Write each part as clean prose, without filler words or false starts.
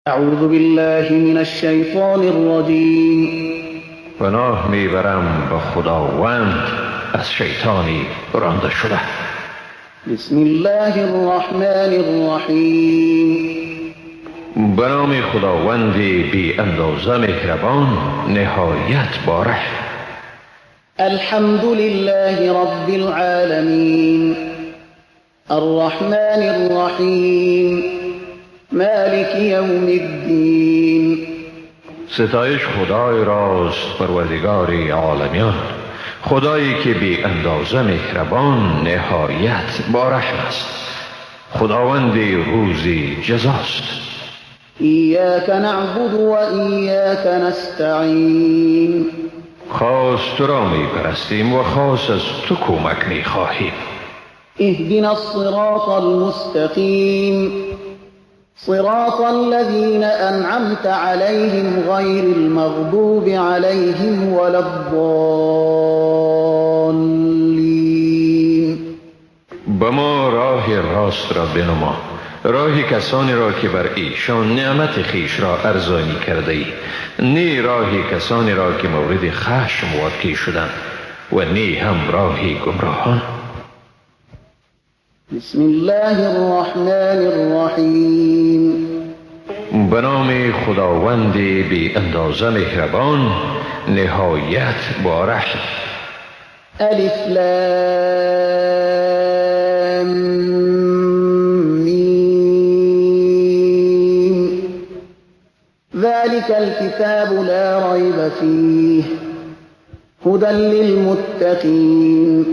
اعوذ بالله من الشیطان الرجیم. پناه میبرم به خداوند از شیطانی رانده شده. بسم الله الرحمن الرحیم. به نام خداوند بی اندازه مهربان نهایت باره. الحمد لله رب العالمین الرحمن الرحیم مالک یوم الدین. ستایش خدای راست، پروردگار عالمیان، خدایی که بی اندازه مهربان نهایت بارحم است، خداوند روز جزاست. ایاک نعبد و ایاک نستعین. خاص تو را می پرستیم و خاص از تو کمک می خواهیم. اهدنا الصراط المستقیم صراط الذين أنعمت عليهم غير المغضوب عليهم ولا الضالين. به ما راه راست را بنما، راه کسانی را که بر ایشان نعمت خیش را ارزانی کرده ای، نی راه کسانی را که مورد خشم واقع شدند و نی هم راه گمراهان. بسم الله الرحمن الرحیم. به نام خداوند بی اندازه مهربان نهایت باره. الف لام میم. ذلك الكتاب لا ريب فيه هدى للمتقين.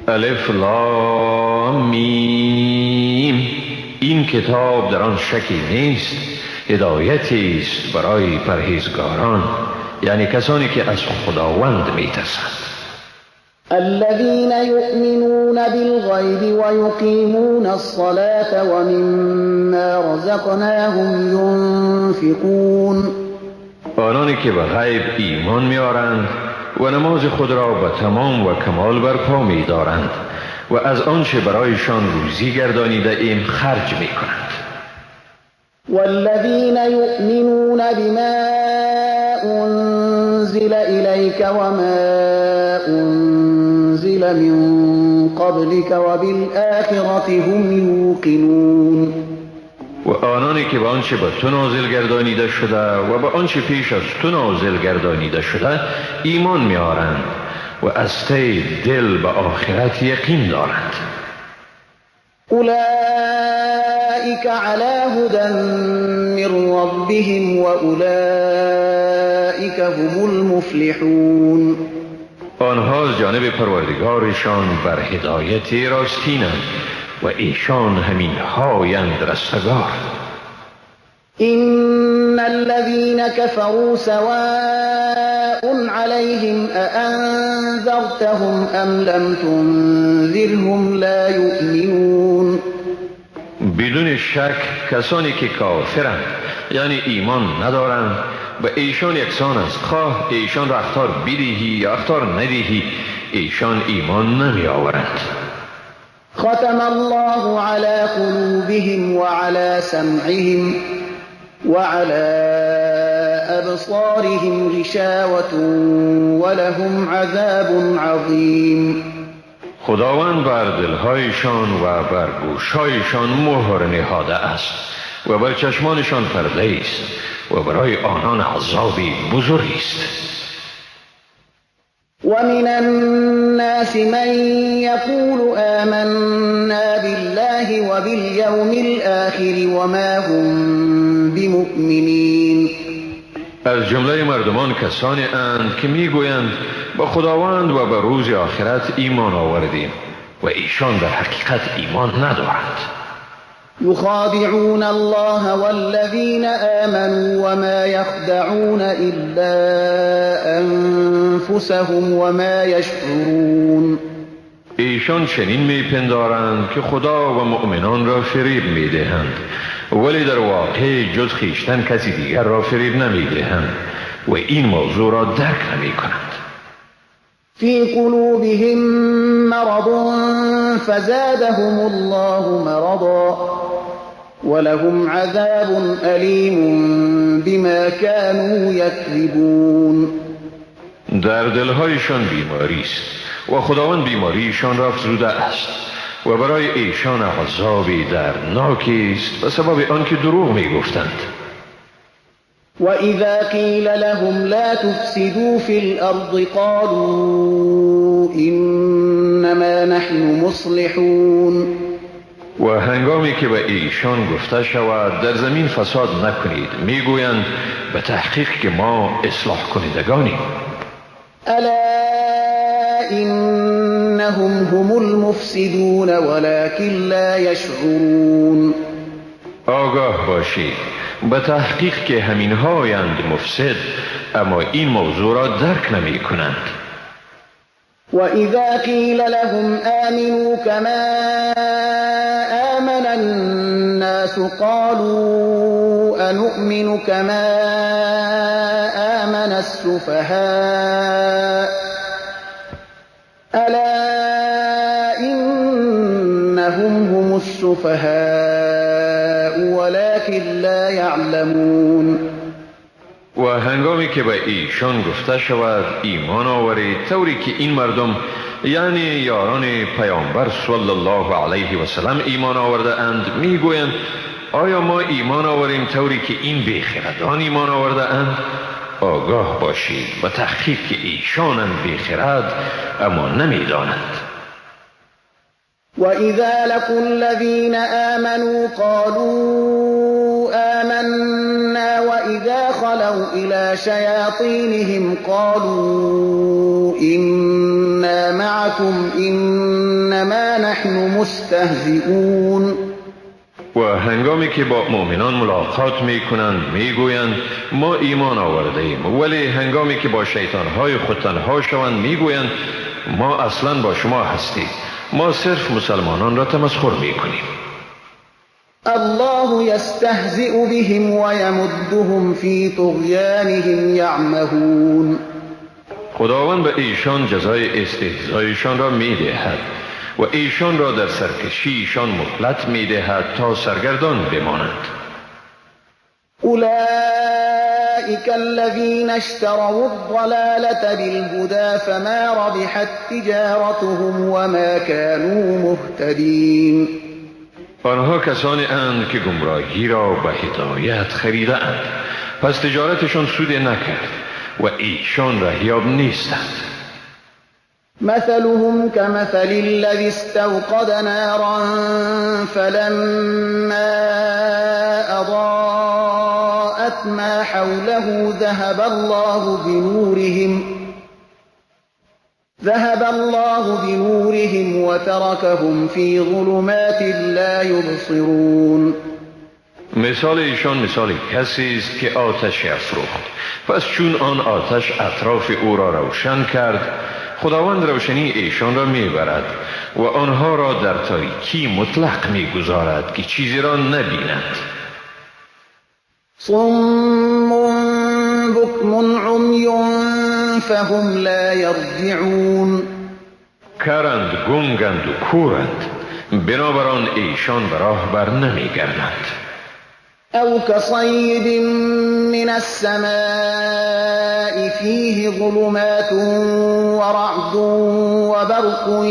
الف لام میم. این کتاب در آن شکی نیست، هدایتی است برای پرهیزگاران، یعنی کسانی که از خداوند می‌ترسند. الذين يؤمنون بالغيب ويقيمون الصلاة ومما رزقناهم ينفقون. آنانی که به غیب ایمان می‌آورند و نماز خود را به تمام و کمال برپا می‌دارند و از آنچه برایشان روزی گردانیده ایم خرج می‌کنند. والذين يؤمنون بما أنزل إليك وما أنزل من قبلك وبالآخرة هم يوقنون. و آنانی که به آنچه به تو نازل گردانیده شده و به آنچه پیش از تو نازل گردانیده شده ایمان می‌آورند و از ته دل به آخرت یقین دارند. اولئک علی هدی من ربهم و اولئک هم المفلحون. آنها از جانب پروردگارشان بر هدایت راستینند و ایشان همین هایند رستگار. ان الذين كفروا سواء عليهم أأنذرتهم ام لم تنذرهم لا يؤمنون. بدون شک کسانی که کافرند یعنی ایمان ندارند به ایشان یکسان است، خواه ایشان را اخطار بدهی یا اخطار ندهی ایشان ایمان نمی آورند. ختم الله على قلوبهم وعلى سمعهم وعلى أبصارهم غشاوة ولهم عذاب عظیم. خداوند بر دلهایشان و بر گوشهایشان مهر نهاده است و بر چشمانشان پرده است و برای آنان عذابی بزرگی است. ومن الناس من يقول آمنا بالله وباليوم الآخر وما هم بمؤمنين. از جمله مردمان کسانی اند که میگویند با خداوند و به روز آخرت ایمان آوردیم و ایشان در حقیقت ایمان ندارند. يخادعون الله والذين آمنوا وما يخدعون إلا أنفسهم وما يشعرون. ایشان چنین میپندارند که خدا و مؤمنان را فریب میدهند، ولی در واقع جز خیشتن کسی دیگر را فریب نمیدهند و این موضوع را درک نمیکنند. في قلوبهم مرض فزادهم الله مرضا ولهم عذاب أليم بما كانوا يكذبون. در دلهایشان بیماری است و خداوند بیماریشان را افزوده است و برای ایشان عذابی دردناکی است به سبب آنکه دروغ میگفتند. وَإِذَا قِيلَ لَهُمْ لَا تُفْسِدُوا فِي الْأَرْضِ قَالُوا إِنَّمَا نَحْنُ مُصْلِحُونَ. و هنگامی که به ایشان گفته شود در زمین فساد نکنید میگویند به تحقیق که ما اصلاح کنندگانیم. ألا إنهم هم المفسدون ولكن لا يشعرون. آگاه باشید به تحقیق که همین هایند مفسد اما این موضوع را درک نمی کنند. وَإِذَا قِيلَ لَهُمْ آمِنُوا كَمَا آمَنَ النَّاسُ قَالُوا أَنُؤْمِنُ كَمَا آمَنَ السُّفَهَاءُ أَلَا إِنَّهُمْ هم السُّفَهَاءُ وَلَكِنْ لَا يَعْلَمُونَ. و هنگامی که به ایشان گفته شود ایمان آورید طوری که این مردم یعنی یاران پیامبر صلی الله علیه و سلم ایمان آورده اند میگویند آیا ما ایمان آوریم طوری که این بیخردان ایمان آورده اند؟ آگاه باشید و تحقیق که ایشانند بیخرد اما نمیدانند. وَإِذَا لَقُوا الَّذِينَ آمَنُوا قَالُوا آمَنَّا وَإِذَا خَلَوْا إِلَى شَيَاطِينِهِمْ قَالُوا إِنَّا مَعَكُمْ إِنَّمَا نَحْنُ مُسْتَهْزِئُونَ. و هنگامی که با مؤمنان ملاقات می کنند می گویند ما ایمان آورده ایم، ولی هنگامی که با شیطانهای خود تنها شوند می گویند ما اصلا با شما هستیم، ما صرف مسلمانان را تمسخر می کنیم. الله يستهزئ بهم ويمدهم في طغيانهم يعمهون. خداوند به ایشان جزای استهزایشان را می دهد و ایشان را در سرکشیشان مهلت می دهد تا سرگردان بمانند. أولئك الذين اشتروا الضلالة بالهدى فما ربحت تجارتهم وما كانوا مهتدين. آنها کسانی اند که گمراهی را به هدایت خریده اند پس تجارتشان سود نکرد و ایشان رهیاب نیستند. مثلهم كمثل الذي استوقد نارا فلما أضاءت ما حوله ذهب الله بنورهم وتركهم في ظلمات لا يبصرون. مثال ایشان مثال کسی است که آتش افروخت پس چون آن آتش اطراف او را روشن کرد خداوند روشنی ایشان را میبرد و آنها را در تاریکی مطلق میگذارد که چیزی را نبینند. صم بكم عمي فهم لا يرجعون. کرند، گنگند و کورند بنابراین ایشان به راه بر نمیگردند. أو كصيب من السماء فيه ظلمات ورعد وبرق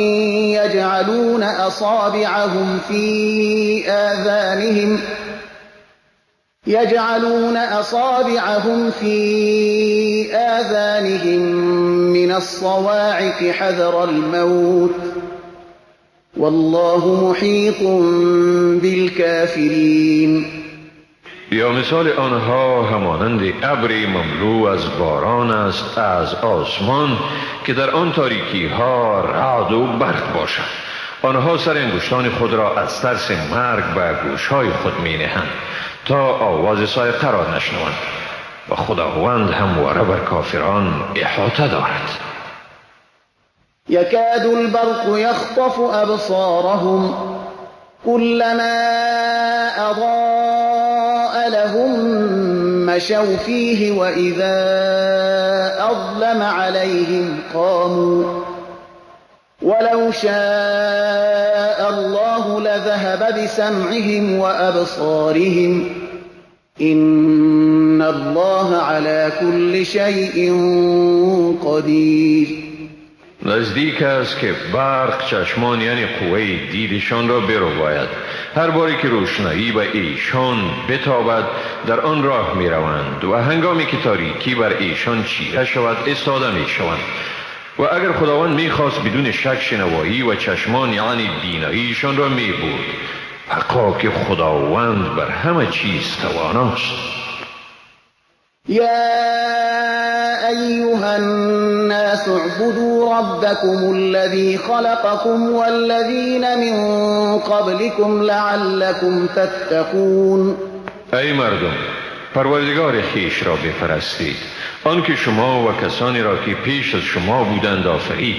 يجعلون أصابعهم في آذانهم من الصواعق حذر الموت والله محيط بالكافرين. یا مثال آنها همانند ابری مملو از باران است از آسمان که در آن تاریکی ها رعد و برق باشد. آنها سر انگشتان خود را از ترس مرگ به گوشهای خود می نهند تا آواز صاعقه را نشنوند و خداوند همواره بر کافران احاطه دارد. يكاد البرق يخطف أبصارهم كلما أضاء لهم مشوا فيه وإذا أظلم عليهم قاموا ولو شاء الله لذهب بسبب سمعهم وأبصارهم إن الله على كل شيء قدیر. نزدیک است که برق چشمان یعنی قوه دیدشان را برباید. هر باری که روشنایی به ایشان بتابد در آن راه می روند و هنگامی که تاریکی بر ایشان چیره شود ایستاده می شوند. و اگر خداوند می خواست بدون شک شنوایی و چشمان یعنی بیناییشان را می بود. حقا که خداوند بر همه چیز تواناست. يا أيها الناس اعبدوا ربكم الذي خلقكم والذين من قبلكم لعلكم تتقون. ای مردم، پروردگار خیش را بپرستید، آنکه شما و کسانی را که پیش از شما بودند آفرید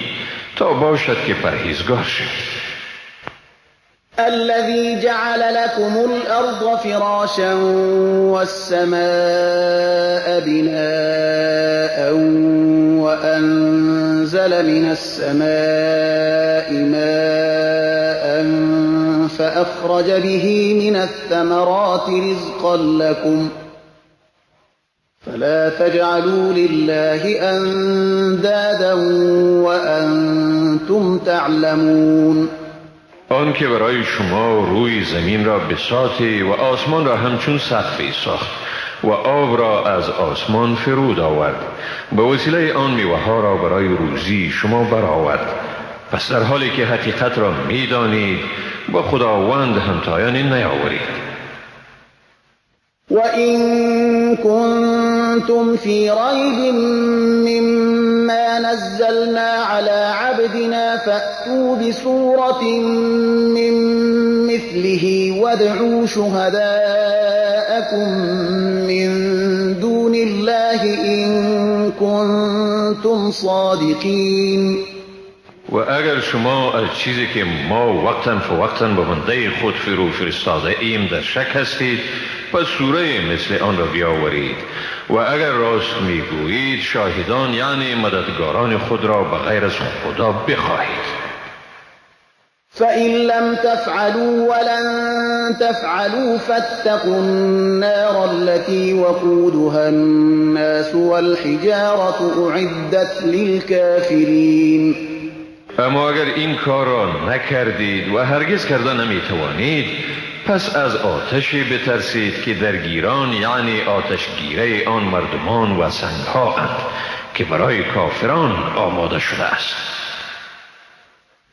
تا باشد که پرهیزگار شوید. الذي جعل لكم الأرض فراشا والسماء بناء وأنزل من السماء ماء فأخرج به من الثمرات رزقا لكم فلا تجعلوا لله أندادا وأنتم تعلمون. آن که برای شما روی زمین را بساطی و آسمان را همچون سقفی ساخت و آب را از آسمان فرود آورد، به وسیله آن میوه‌ها را برای روزی شما برآورد. پس در حالی که حقیقت را می‌دانید با خداوند همتایانی نیاورید. وَإِن كُنتُمْ فِي رَيْبٍ مِّمَّا نَزَّلْنَا عَلَىٰ عَبْدِنَا فَأْتُوا بِسُورَةٍ مِّن مِّثْلِهِ وَادْعُوا شُهَدَاءَكُم مِّن دُونِ اللَّهِ إِن كُنتُمْ صَادِقِينَ. و اگر شما از چیزی که ما وقتاً فوقتاً به بنده خود فرستاده ایم در شک هستید، پس سوره مثل آن را بیاورید و اگر راست میگویید شاهدان یعنی مددگاران خود را به غیر از خدا بخواهید. فَإِن لَّمْ تَفْعَلُوا وَلَن تَفْعَلُوا فَاتَّقُوا النَّارَ الَّتِي وَقُودُهَا النَّاسُ وَالْحِجَارَةُ أُعِدَّتْ لِلْكَافِرِينَ. اما اگر این کار را نکردید و هرگز کرده نمیتوانید، پس از آتشی بترسید که درگیران یعنی آتشگیره آن مردمان و سنگها اند که برای کافران آماده شده است.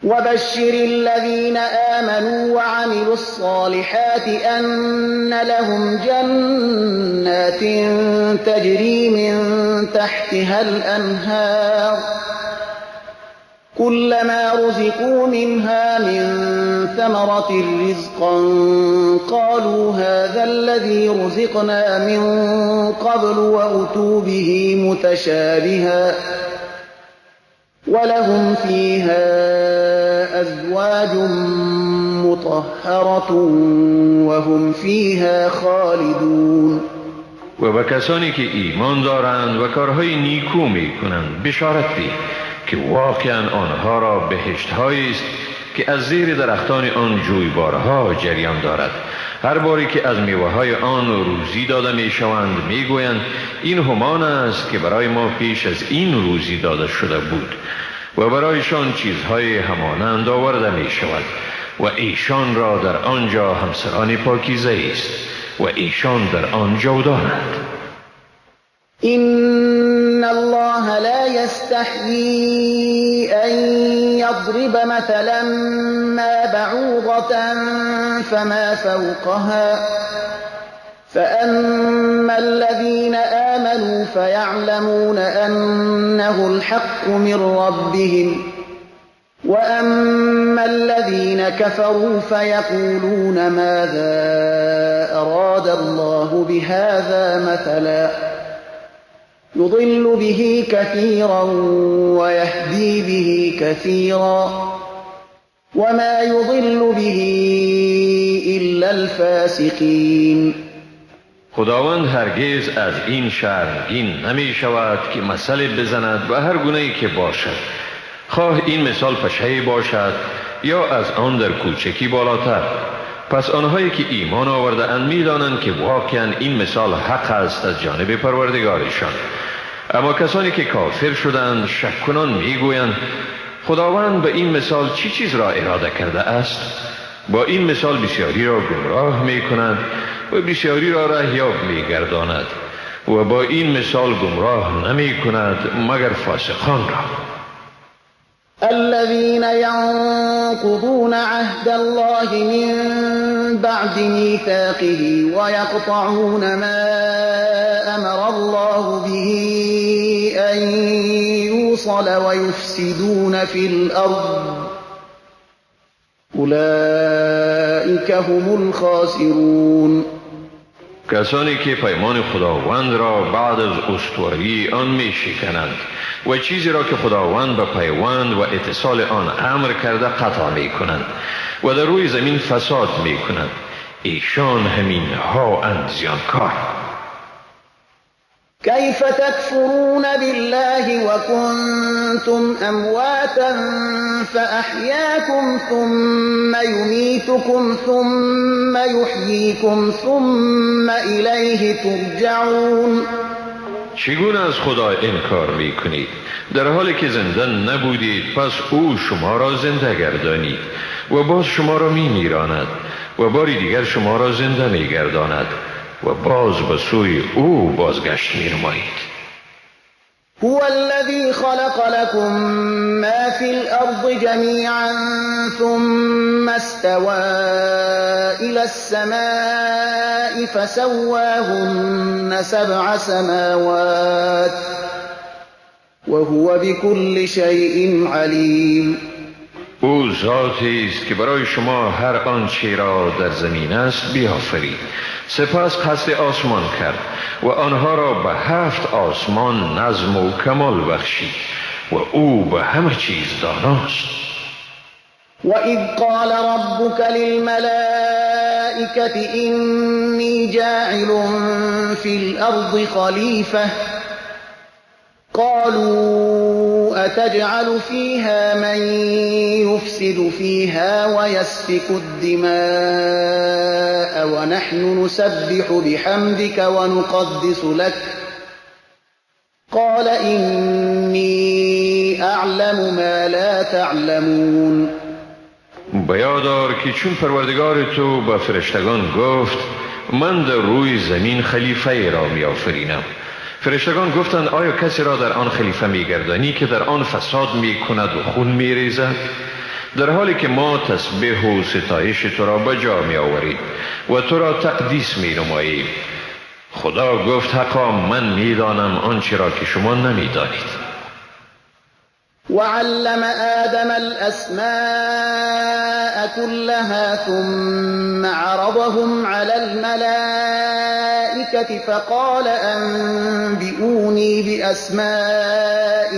وَبَشِّرِ الَّذِينَ آمَنُوا وَعَمِلُوا الصَّالِحَاتِ أَنَّ لَهُمْ جَنَّاتٍ تَجْرِي مِن تَحْتِهَا الْأَنْهَارُ كُلَّمَا رُزِقُوا مِنْهَا مِن ثَمَرَةٍ رِّزْقًا قَالُوا هَٰذَا الَّذِي رُزِقْنَا مِن قَبْلُ وَأُتُوا بِهِ مُتَشَابِهًا وَلَهُمْ فِيهَا أَزْوَاجٌ مُّطَهَّرَةٌ وَهُمْ فِيهَا خَالِدُونَ. و به کسانی که ایمان دارند و کارهای نیکو میکنند بشارت ده که واقعا آنها را بهشت‌هایی است که از زیر درختان آن جویبارها جریان دارد. هر باری که از میوه‌های آن روزی داده میشوند میگویند این همان است که برای ما پیش از این روزی داده شده بود و برایشان چیزهای همانند آورده می شود و ایشان را در آنجا همسران پاکیزه است و ایشان در آن جاودانند. إن الله لا يستحيي أن يضرب مثلا ما بعوضة فما فوقها فأما الذين آمنوا فيعلمون أنه الحق من ربهم وأما الذين كفروا فيقولون ماذا أراد الله بهذا مثلا يضل به كثيرا ويهدي به كثيرا وما يضل به إلا الفاسقين. خداوند هرگز از این شرمگین نمی شود که مثل بزند و هر گونه‌ای که باشد، خواه این مثال پشهی باشد یا از آن در کوچکی بالاتر، پس آنهایی که ایمان آورده اند می‌دانند که واقعا این مثال حق است از جانب پروردگارشان. اما کسانی که کافر شدند شک کنان میگویند خداوند به این مثال چی چیز را اراده کرده است؟ با این مثال بسیاری را گمراه می‌کند و بسیاری را رهیاب می‌گرداند و با این مثال گمراه نمی‌کند مگر فاسقان را. الذين ينقضون عهد الله من بعد ميثاقه ويقطعون ما أمر الله به أن يوصل ويفسدون في الأرض أولئك هم الخاسرون. کسانی که پیمان خداوند را بعد از استواری آن می شکنند و چیزی را که خداوند به پیوند و اتصال آن امر کرده قطع می کنند و در روی زمین فساد می کنند، ایشان همین ها اند زیانکار. كيف تكفرون بالله وكنتم أمواتا فأحياكم ثم يميتكم ثم يحييكم ثم إليه ترجعون. چگونه از خدا انکار می کنید در حالی که زنده نبودید؟ پس او شما را زنده گردانید و باز شما را می میراند و باری دیگر شما را زنده می گرداند و باز به سوی او بازگشت می نمایید. هو الذي خلق لكم ما في الأرض جميعا ثم استوى إلى السماء فسواهن 7 سماوات وهو بكل شيء عليم. او ذاتی است که برای شما هر آنچه را در زمین است بیافرید، سپس قصد آسمان کرد و آنها را به 7 آسمان نظم و کمال بخشید و او به همه چیز داناست. وَإِذْ قَالَ رَبُّكَ لِلْمَلَائِكَةِ إِنِّي جَاعِلٌ فِي الْأَرْضِ خَلِيفَةً قالوا أتجعل فيها من يفسد فيها ويسفك الدماء ونحن نسبح بحمدك ونقدس لك قال إني أعلم ما لا تعلمون. بیادار که چون پروردگار تو به فرشتگان گفت من در روی زمین خلیفه را می آفرینم، فرشتگان گفتند آیا کسی را در آن خلیفه میگردانی که در آن فساد میکند و خون میریزد؟ در حالی که ما تسبیح و ستایش تو را به جا می آوریم و تو را تقدیس می نماییم. خدا گفت حقا من میدانم آنچه را که شما نمیدانید. وعلم آدم الأسماء كلها ثم عرضهم على الملائكة فقال أنبئوني بأسماء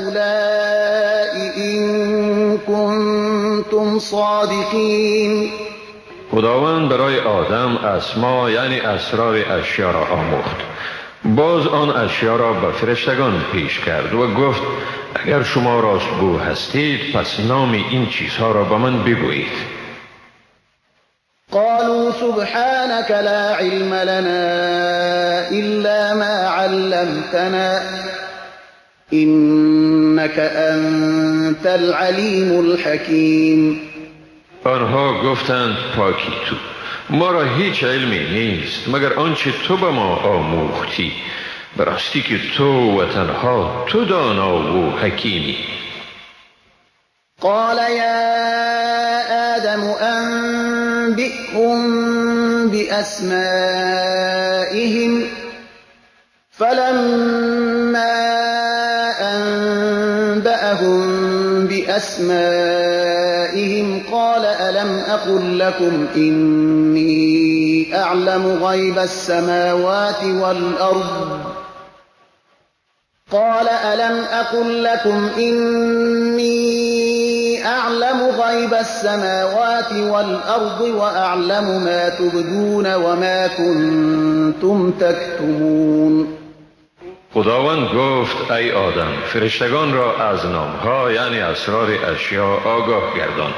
هؤلاء إن كنتم صادقين. خداوند برای آدم اسما یعنی اسرار اشیا را آموخت. باز آن اشیا را به فرشتگان پیش کرد و گفت اگر شما راستگو هستید پس نام این چیزها را به من بگویید. قالوا سبحانك لا علم لنا إلا ما علمتنا إنك أنت العليم الحكيم. آنها گفتند پاکی تو، ما را هیچ علمی نیست مگر آنچه تو به ما آموختی، براستی که تو و تنها تو دانا و حکیمی. قال يا آدم أنبئهم بأسمائهم فلما أنبأهم بأسمائهم قال ألم أقل لكم إني أعلم غيب السماوات والأرض قال ألم أقل لكم إني أعلم غيب السماوات والأرض وأعلم ما تبدون وما كنتم تكتمون. خداوند گفت ای آدم فرشتگان را از نامها یعنی اسرار اشیا آگاه گردان.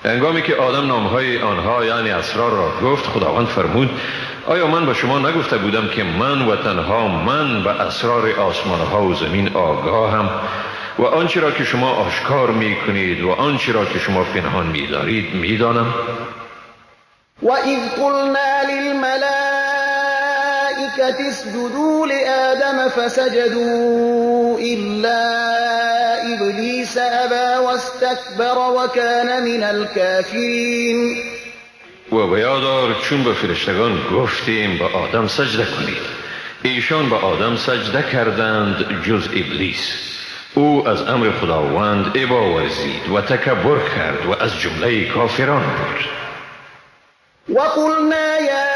هنگامی که آدم نامهای آنها یعنی اسرار را گفت، خداوند فرمود: آیا من به شما نگفته بودم که من و تنها من به اسرار آسمانها و زمین آگاهم و آنچه را که شما آشکار می کنید و آنچه را که شما پنهان می دارید می دانم؟ وَإِذْ قُلْنَا لِلْمَلَائِكَةِ اسْجُدُوا لِآدَمَ فَسَجَدُوا إِلَّا إِبْلِيسَ أَبَى وَاسْتَكْبَرَ وَكَانَ مِنَ الْكَافِرِينَ. و بیادار چون به فرشتگان گفتیم به آدم سجده کنید، ایشان به آدم سجده کردند جز ابلیس. او از امر خداوند ابا ورزید و تکبر کرد و از جمله کافران بود. وَقُلْنَا يَا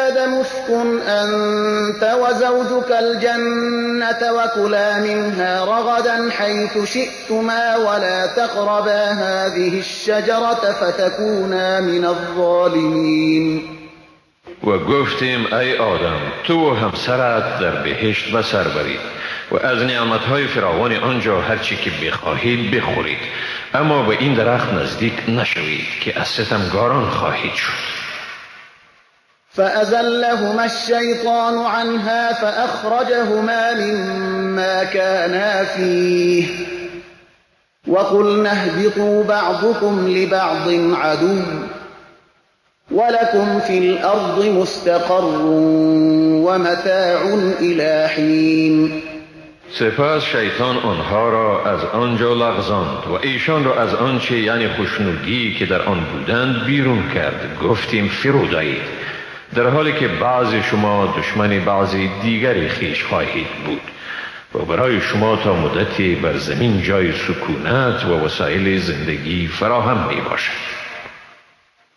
آدَمُ اسْكُنْ أَنْتَ وَزَوْجُكَ الْجَنَّةَ وَكُلَا مِنْهَا رَغَدًا حَيْثُ شِئْتُمَا وَلَا تَقْرَبَا هَذِهِ الشَّجَرَةَ فَتَكُونَا مِنَ الظَّالِمِينَ. و گفتیم ای آدم، تو و همسرت در بهشت به سر برید و از نعمتهای فراوان آنجا هرچی که بخواهید بخورید، اما به این درخت نزدیک نشوید که از ستمگاران خواهید شد. فأزلهما الشيطان عنها فأخرجهما مما كانا فيه وقلنا اهبطوا بعضكم لبعض عدو ولكم في الأرض مستقر ومتاع إلى حين. سپس شیطان آنها را از آنجا لغزاند و ایشان را از آنچه یعنی خوشنودی که در آن بودند بیرون کرد. گفتیم فرود آیید، در حالی که بعضی شما دشمن بعضی دیگری خیش خواهید بود و برای شما تا مدتی بر زمین جای سکونت و وسایل زندگی فراهم می باشد.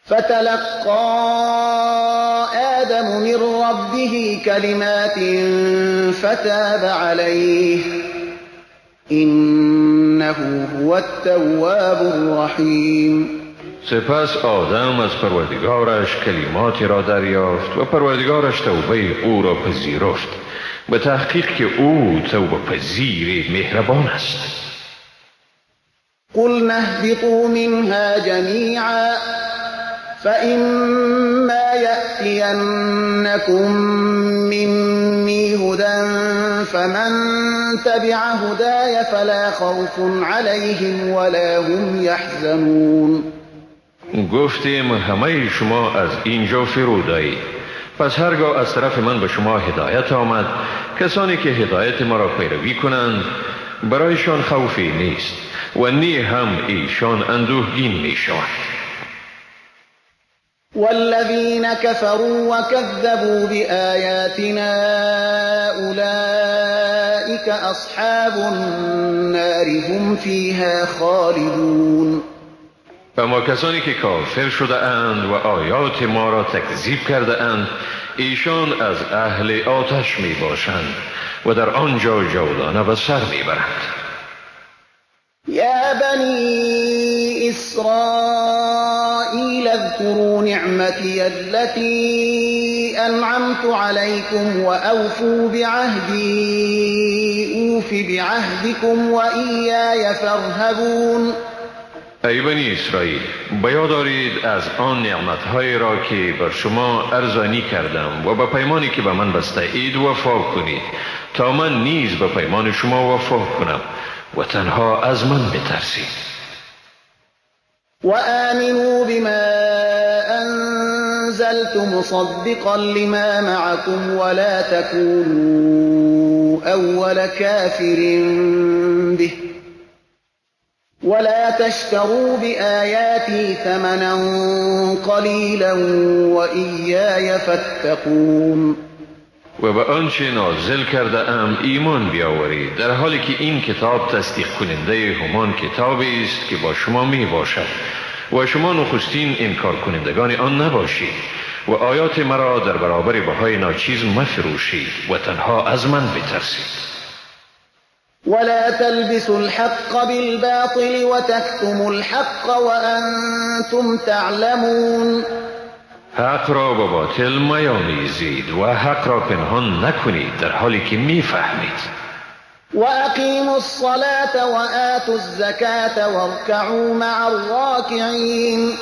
فتلقى آدم من ربه كلمات فتاب عليه إنه هو التواب الرحيم. سپس آدم از پروردگارش کلماتی را دریافت و پروردگارش توبه او را پذیرفت. به تحقیق که او توبه پذیر مهربان است. قلنا اهبطوا منها جميعا فإما يأتينكم مني هدى فمن تبع هداي فلا خوف عليهم ولا هم يحزنون. گفتیم همه شما از اینجا فرود آیید، پس هرگاه از طرف من به شما هدایت آمد، کسانی که هدایت ما را پیروی کنند برایشان خوفی نیست و نی هم ایشان اندوهگین می شوند. والذين كفروا وكذبوا بآياتنا أولئك أصحاب النار هم فيها خالدون. اما کسانی که کافر شده اند و آیات ما را تکذیب کرده اند، ایشان از اهل آتش می باشند و در آنجا جاودانه به سر می برند. يا بني إسرائيل اذكروا نعمتي التي أنعمت عليكم وأوفوا بعهدي أوف بعهدكم وإياي فارهبون. ای بنی اسرائیل، بیاد دارید از آن نعمت‌های را که بر شما ارزانی کردم و به پیمانی که به من بسته اید وفا کنید تا من نیز به پیمان شما وفا کنم و تنها از من بترسید. وآمنوا بما أنزلت مصدقا لما معكم ولا تكونوا أول كافر به ولا تشتروا بآياتي ثمنا قليلا وإياي فاتقون. و به آنچه نازل کرده ام ایمان بیاورید، در حالی که این کتاب تصدیق کننده همان کتابی است که با شما می باشد و شما نخستین انکار کنندگان آن نباشید و آیات مرا در برابر بهای ناچیز مفروشید و تنها از من بترسید. ولا تلبسوا الحق بالباطل وتكتموا الحق وأنتم تعلمون. حق را با باطل میامیزید و حق را پنهان نکنید در حالی که میفهمید. وأقيموا الصلاة وآتوا الزكاة واركعوا مع الراكعين.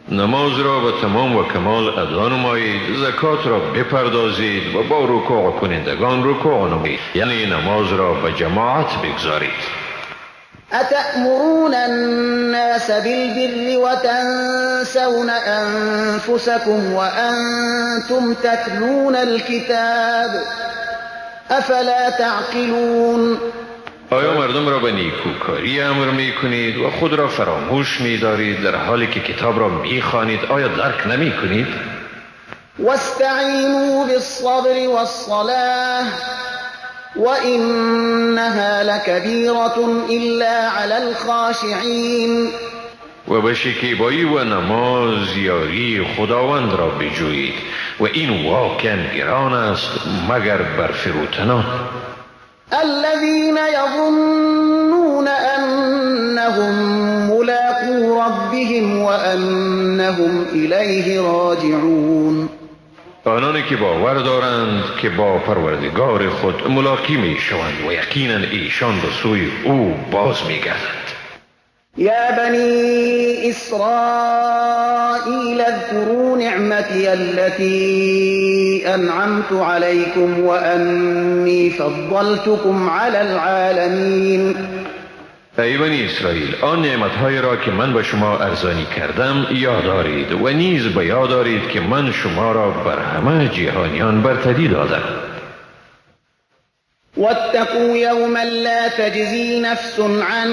نماز را به تمام و کمال ادا نمایید، زکات را بپردازید و با رکوع کنندگان رکوع نمایید، یعنی نماز را به جماعت بگذارید. أتأمرون الناس بالبر وتنسون أنفسكم وأنتم تتلون الكتاب أفلا تعقلون. آیا مردم را به نیکوکاری امر می کنید و خود را فراموش می دارید در حالی که کتاب را می خوانید؟ آیا درک نمی کنید؟ واستعینوا بالصبر والصلاة وإنها لكبيرة إلا على الخاشعين. و به شکیبایی و نماز یاری خداوند را بجویید و این واقعا گران است مگر بر فروتنان. الذين يظنون أنهم ملاقو ربهم وأنهم إليه راجعون. آنانی که باور دارند که با پروردگار خود ملاقی می شوند و یقینا ایشان به سوی او باز می گردند. يا بني إسرائيل اذكروا نعمتي التي أنعمت عليكم وأني فضلتكم على العالمين. ای بنی اسرائیل، آن نعمتهای را که من به شما ارزانی کردم یاد دارید و نیز به یاد دارید که من شما را بر همه جهانیان برتری دادم. واتقوا يوما لا تجزي نفس عن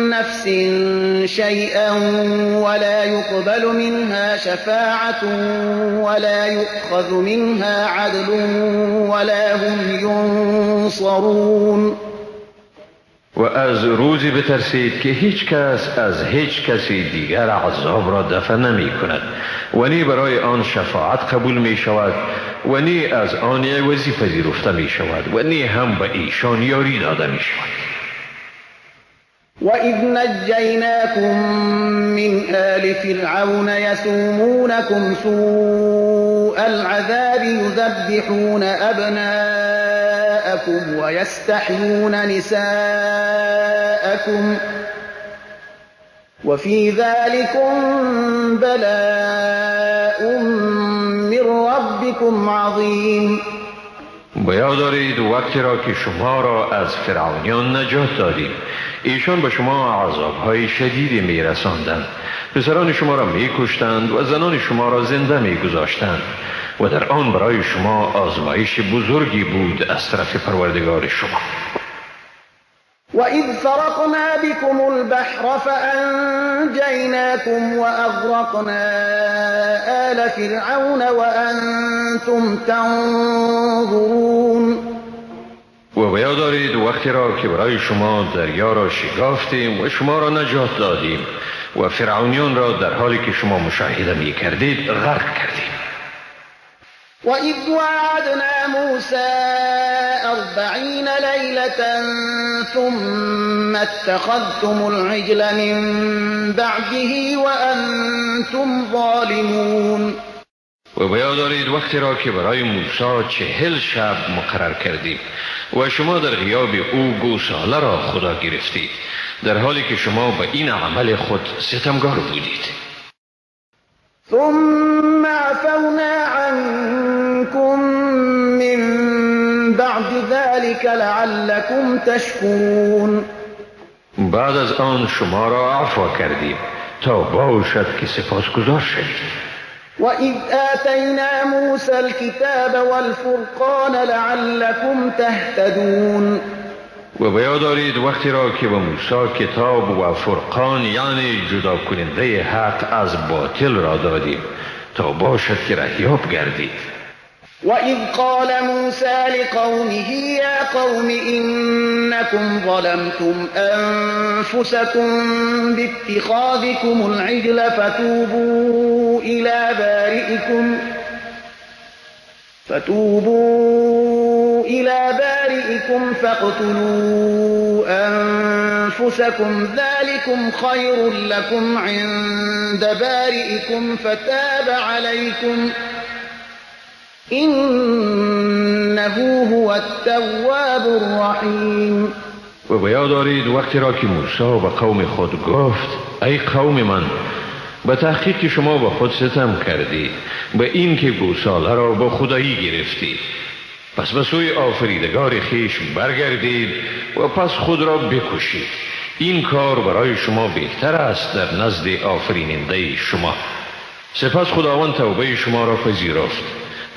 نفس شيئا ولا يقبل منها شفاعة ولا يؤخذ منها عدل ولا هم ينصرون. و از روزی بترسید که هیچ کس از هیچ کسی دیگر عذاب را دفع نمی کند و نی برای آن شفاعت قبول می شود و نی از آن عوضی پذیرفته می شود و نی هم به ایشان یاری داده می شود. وَإِذْ نَجَّيْنَاكُمْ مِنْ آلِ فِرْعَوْنَ يَسُومُونَكُمْ سُوءَ الْعَذَابِ يُذَبِّحُونَ أَبْنَاءَكُمْ وَيَسْتَحْيُونَ نِسَاءَكُمْ وَفِي ذَلِكُمْ بَلَاءٌ مِّن رَّبِّكُمْ عَظِيمٌ. بیاد دارید وقتی را که شما را از فرعونیان نجات دادیم، ایشان به شما عذابهای شدیدی می رساندند، پسران شما را می کشتند و زنان شما را زنده می گذاشتند و در آن برای شما آزمایش بزرگی بود از طرف پروردگار شما. وَإِذْ فَرَقْنَا بِكُمُ الْبَحْرَ فَأَنْجَيْنَاكُمْ وَأَغْرَقْنَا آلَ فِرْعَوْنَ وَأَنْتُمْ تَنْظُرُونَ. و بیاد دارید وقتی را که برای شما دریا را شکافتیم و شما را نجات دادیم و فرعونیان را در حالی که شما مشاهده می کردید غرق کردیم. وَإِذْ وَعَدْنَا مُوسَى 40 لَيْلَةً ثُمَّ اتَّخَذْتُمُ الْعِجْلَ مِنْ بَعْدِهِ وَأَنْتُمْ ظَالِمُونَ. و بیاد دارید وقتی را که برای موسی 40 شب مقرر کردیم و شما در غیاب او گوساله را خدا گرفتید در حالی که شما به این عمل خود ستمگار بودید. ثم عفونا عنكم من بعد ذلك لعلكم تشكرون. بعد از آن شما را عفو کردیم تا باشد که سپاسگزار شوید. وَإِذْ آتَيْنَا مُوسَى الْكِتَابَ وَالْفُرْقَانَ لَعَلَّكُمْ تَهْتَدُونَ. و بیاد دارید وقتی را که به موسی کتاب و فرقان یعنی جدا کننده حق از باطل را دادیم تا باشد که رهیاب گردید. وَإِذْ قَالَ مُوسَى لِقَوْمِهِ يَا قَوْمِ إِنَّكُمْ ظَلَمْتُمْ أَنفُسَكُمْ بِاتِّخَاذِكُمُ الْعِجْلَ فَتُوبُوا إِلَى بَارِئِكُمْ فَاقْتُلُوا أَنفُسَكُمْ ذَلِكُمْ خَيْرٌ لَكُمْ عِندَ بَارِئِكُمْ فَتَابَ عَلَيْكُمْ إِنَّهُ إنه هو التواب الرحيم. و بیاد دارید وقتی را که موسی به قوم خود گفت ای قوم من، به تحقیق شما به خود ستم کردید به این که گوساله را به خدایی گرفتید، پس به سوی آفریدگار خیش برگردید و پس خود را بکشید. این کار برای شما بهتر است در نزد آفریننده شما. سپس خداوند توبه شما را پذیرفت،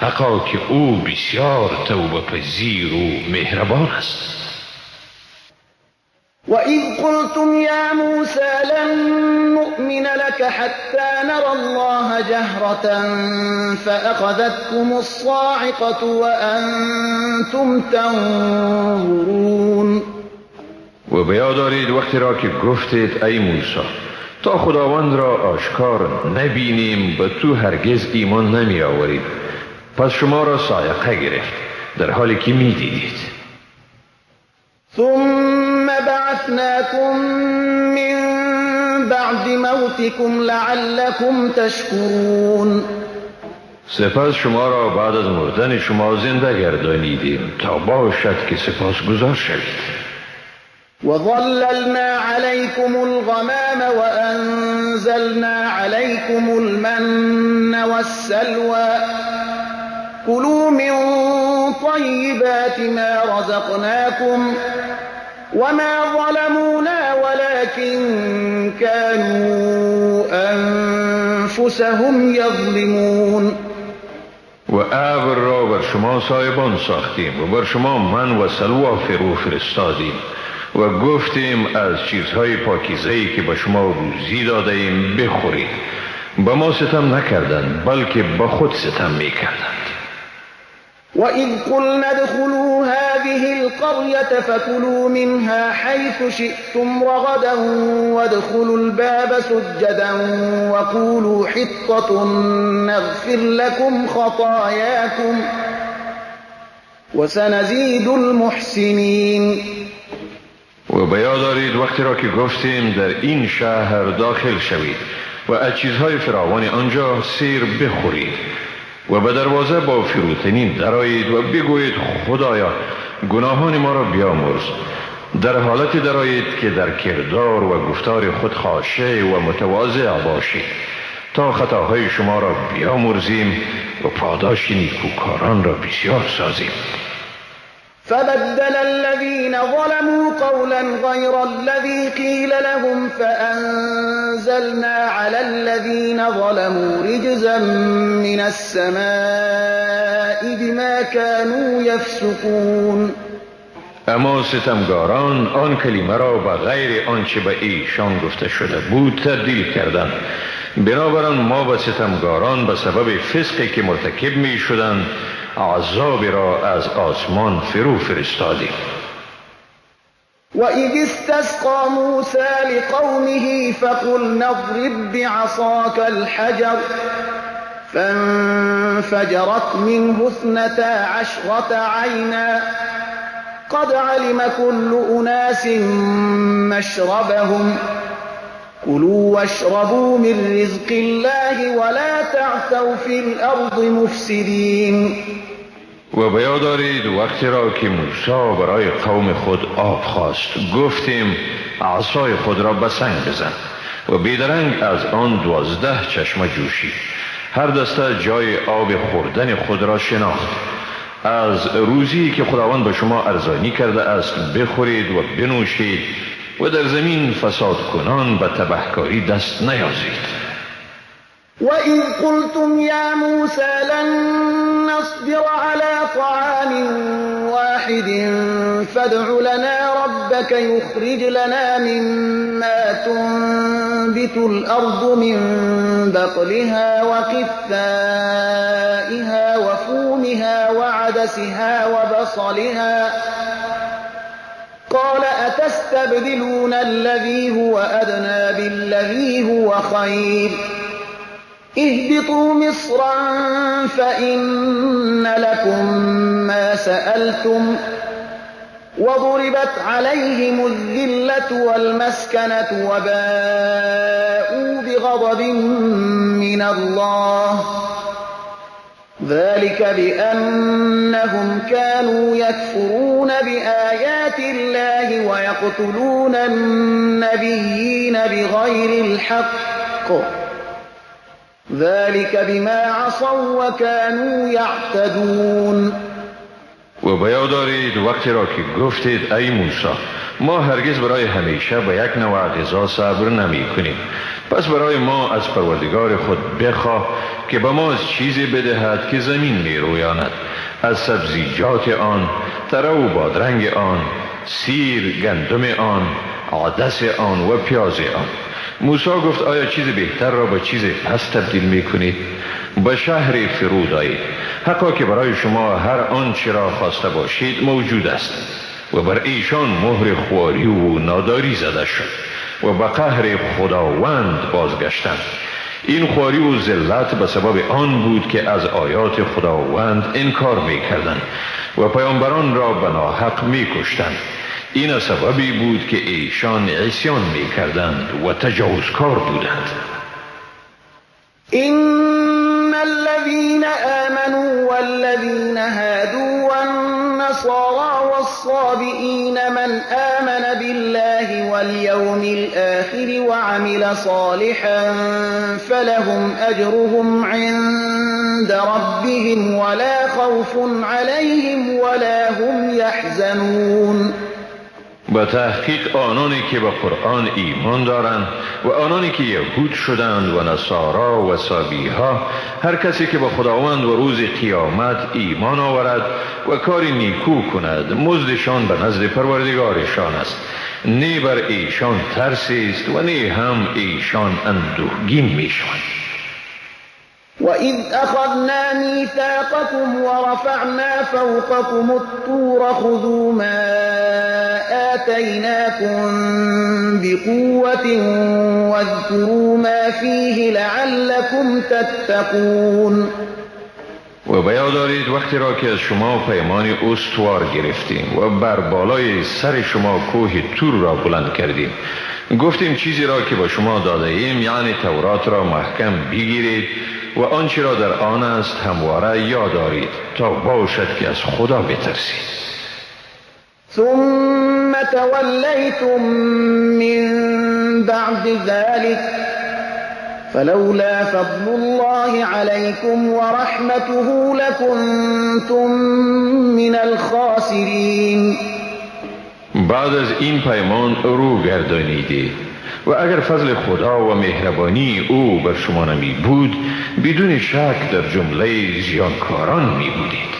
حقا که او بسیار توبه پذیر و مهربان است. وَإِذْ قُلْتُمْ يَا مُوسَى لَن نُّؤْمِنَ لَكَ حَتَّىٰ نَرَى اللَّهَ جَهْرَةً فَأَخَذَتْكُمُ الصَّاعِقَةُ وَأَنتُمْ تَنظُرُونَ. و بیاد دارید وقتی را که گفتید ای موسی تا خداوند را آشکار نبینیم به تو هرگز ایمان نمی آورید، پس شما را صاعقه گرفت در حالی که می دیدید. ثم بعثناكم من بعد موتكم لعلكم تشكرون. سپس شما را بعد از مردن شما زنده گردانیدیم تا باشد که سپاسگزار شوید. وظللنا عليكم الغمام وأنزلنا عليكم المن والسلوى كلوا من طيبات ما رزقناكم وما ظلمونا ولكن كانوا أنفسهم يظلمون. و ابر را بر شما سایبان ساختیم و بر شما من و سلوا فرو فرستادیم و گفتیم از چیزهای پاکیزه‌ای که به شما روزی داده ایم بخورید. به ما ستم نکردند بلکه به خود ستم میکردند. وَإِذْ قُلْنَا ادْخُلُوا هَٰذِهِ الْقَرْيَةَ فَكُلُوا مِنْهَا حَيْثُ شِئْتُمْ رَغَدًا وَادْخُلُوا الْبَابَ سُجَّدًا وَقُولُوا حِطَّةٌ نَّغْفِرْ لَكُمْ خَطَايَاكُمْ وَسَنَزِيدُ الْمُحْسِنِينَ. و بیاد دارید وقتی را که گفتیم در این شهر داخل شوید و از چیزهای فراوان آنجا سیر بخورید و به دروازه با فروتنی درآیید و بگویید خدایا گناهان ما را بیامرز، در حالتی درآیید که در کردار و گفتار خود خاشع و متواضع باشید تا خطاهای شما را بیامرزیم و پاداش نیکوکاران را بسیار سازیم. فبدل الذين ظلموا قولا غير الذي قيل لهم فأنزلنا على الذين ظلموا رجزا من السماء بما كانوا يفسقون. اما ستمگاران آن کلمه را به غیر آنچه به ایشان گفته شده بود تبدیل کردند، بنابراین ما به ستمگاران به سبب فسقی که مرتکب می شدند عذاب را از آسمان فرو فرستادیم. وَإِذِ اسْتَسْقَىٰ مُوسَىٰ لِقَوْمِهِ فَقُلْنَا اضْرِب بِّعَصَاكَ الْحَجَرَ فَانفَجَرَتْ مِنْهُ 12 عَيْنًا قَدْ عَلِمَ كُلُّ أُنَاسٍ مَّشْرَبَهُمْ كُلُوا وَاشْرَبُوا مِن رِّزْقِ اللَّهِ وَلَا تَعْثَوْا فِي الْأَرْضِ مُفْسِدِينَ. و بیاد دارید وقتی را که موسی برای قوم خود آب خواست گفتیم عصای خود را به سنگ بزن و بیدرنگ از آن 12 چشمه جوشید. هر دسته جای آب خوردن خود را شناخت. از روزی که خداوند به شما ارزانی کرده است بخورید و بنوشید و در زمین فساد کنان به تبهکاری دست نیازید. وَإِذْ قُلْتُمْ يَا مُوسَىٰ لَن نَّصْبِرَ عَلَىٰ طَعَامٍ وَاحِدٍ فَادْعُ لَنَا رَبَّكَ يُخْرِجْ لَنَا مِمَّا تُنبِتُ الْأَرْضُ مِن بَقْلِهَا وَقِثَّائِهَا وَفُومِهَا وَعَدَسِهَا وَبَصَلِهَا قَالَ أَتَسْتَبْدِلُونَ الَّذِي هُوَ أَدْنَىٰ بِالَّذِي هُوَ خَيْرٌ اهبطوا مصرا فإن لكم ما سألتم وضربت عليهم الذلة والمسكنة وباءوا بغضب من الله ذلك بأنهم كانوا يكفرون بآيات الله ويقتلون النبيين بغير الحق ذلك بما عصوا وكانوا يعتدون. و بیاد دارید وقتی را که گفتید ای موسی ما هرگز برای همیشه به یک نوع غذا صبر نمی کنیم، پس برای ما از پروردگار خود بخواه که به ما از چیزی بدهد که زمین می رویاند، از سبزیجات آن، تره و بادرنگ آن، سیر، گندم آن، عدس آن و پیاز آن. موسی گفت آیا چیز بهتر را به چیز پس تبدیل می کنید؟ به شهر فرود آیید، حقا که برای شما هر آنچه را خواسته باشید موجود است. و بر ایشان مهر خواری و ناداری زده شد و به قهر خداوند بازگشتند. این خواری و ذلت به سبب آن بود که از آیات خداوند انکار می کردند و پیامبران را به ناحق می کشتند. این سببی بود که ایشان عصیان می کردند و تجاوزکار بودند. إن الذين آمنوا والذين هادوا والنصارى والصابئين من آمن بالله واليوم الآخر وعمل صالحا فلهم أجرهم عند ربهم ولا خوف عليهم ولا هم يحزنون. به تحقیق آنانی که به قرآن ایمان دارند و آنانی که یهود شدند و نصارا و سابیها، هر کسی که به خداوند و روز قیامت ایمان آورد و کاری نیکو کند، مزدشان به نزد پروردگارشان است. نه بر ایشان ترسی است و نه هم ایشان اندوهگین می شوند. وَإِذْ أَخَذْنَا مِيثَاقَكُمْ وَرَفَعْنَا فَوْقَكُمُ الطُّورَ خُذُوا مَا آتَيْنَاكُمْ بِقُوَّةٍ وَاذْكُرُوا مَا فِيهِ لَعَلَّكُمْ تَتَّقُونَ. و بیاد دارید وقتی را که از شما پیمان استوار گرفتیم و بر بالای سر شما کوه تور را بلند کردیم، گفتیم چیزی را که با شما داده ایم یعنی تورات را محکم بگیرید و آنچه را در آن است همواره یاد دارید تا باشد که از خدا بترسید. ثم تولیتم من بعد ذلك فلولا فضل الله عليكم ورحمته لكنتم من الخاسرین. بعد از این پیمان رو گردانیدید و اگر فضل خدا و مهربانی او بر شما نمی بود بدون شک در جمله زیانکاران می بودید.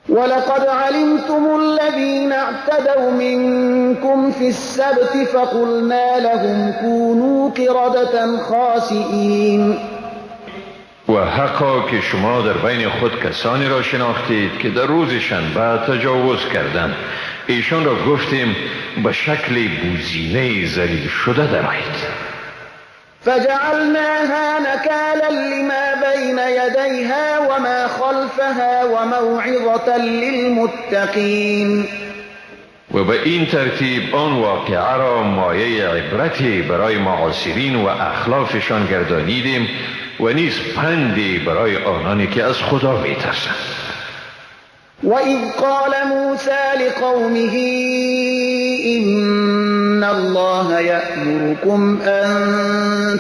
ولقد علمتم الذين اعتدوا منكم في السبت فقلنا لهم كونوا قردة خاسئين. و حقا که شما در بین خود کسانی را شناختید که در روز شنبه تجاوز کردند، ایشان را گفتیم به شکل بوزینه ذلیل شده درآیید. فجعلناها نكالا لما بين يديها وما خلفها وموعظة للمتقين. و به این ترتیب آن واقعه را مایه عبرتی برای معاصرین و اخلافشان گردانیدیم و نیز پندی برای آنانی که از خدا می‌ترسند. وَإِذْ قَالَ مُوسَى لِقَوْمِهِ إِنَّ اللَّهَ يَأْمُرُكُمْ أَن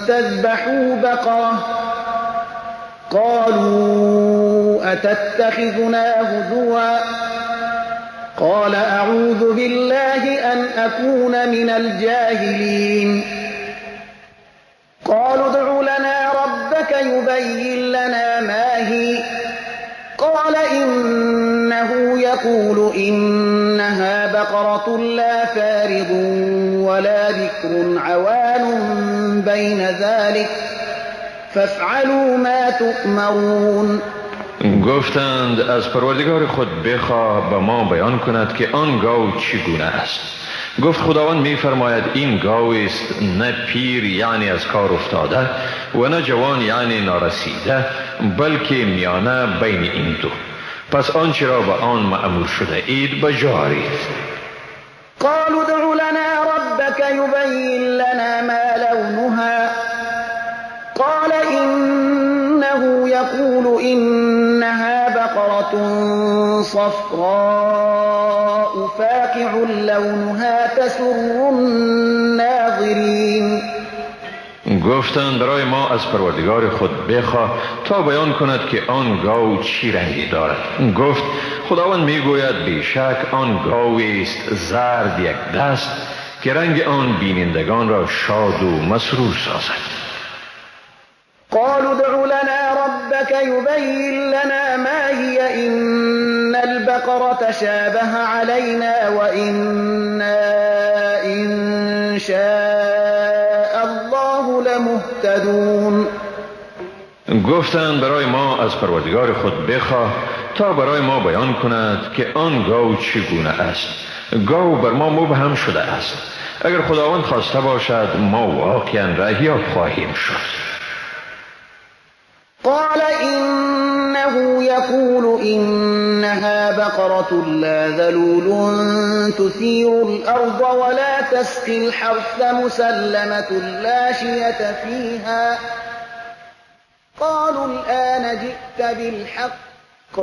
تَذْبَحُوا بَقَرَةً قَالُوا أَتَتَّخِذُنَا هُزُوًا قَالَ أَعُوذُ بِاللَّهِ أَنْ أَكُونَ مِنَ الْجَاهِلِينَ. قَالُوا ادْعُ لَنَا رَبَّكَ يُبَيِّن لَّنَا مَا هِيَ قَالَ إِنَّهُ يَقُولُ إِنَّهَا بَقَرَةٌ لَّا فَارِضٌ وَلَا بِكْرٌ عَوَانٌ بَيْنَ ذَلِكَ فَافْعَلُوا مَا تُؤْمَرُونَ. گفتند از پروردگار خود بخواه به ما بیان کند که آن گاو چگونه است. گفت خداوند می فرماید این گاو است نه پیر یعنی از کار افتاده و نه جوان یعنی نارسیده، بلکه میانه بین این دو. پس آنچه را به آن مأمور شده اید بجارید. قالوا ادع لنا ربك يبين لنا ما لونها قال إنه إنه يقول إنها بقرة صفراء فاقع لونها تسر الناظرين. گفتند برای ما از پروردگار خود بخواه تا بیان کند که آن گاو چی رنگی دارد. گفت خداوند میگوید بیشک آن گاوی است زرد یک دست که رنگ آن بینندگان را شاد و مسرور سازد. قالوا ادع لنا ربك يبين لنا ما هي إن البقرة شابه علينا وإنا إن شاء الله لمهتدون. گفتند برای ما از پروردگار خود بخواه تا برای ما بیان کند که آن گاو چگونه است. گاو بر ما مبهم شده است. اگر خداوند خواسته باشد ما واقعا رهیاب خواهیم شد. قال إنه يقول إنها بقرة لا ذلول تثير الأرض ولا تسقي الحرث مسلمة لا شية فيها. قالوا الآن جئت بالحق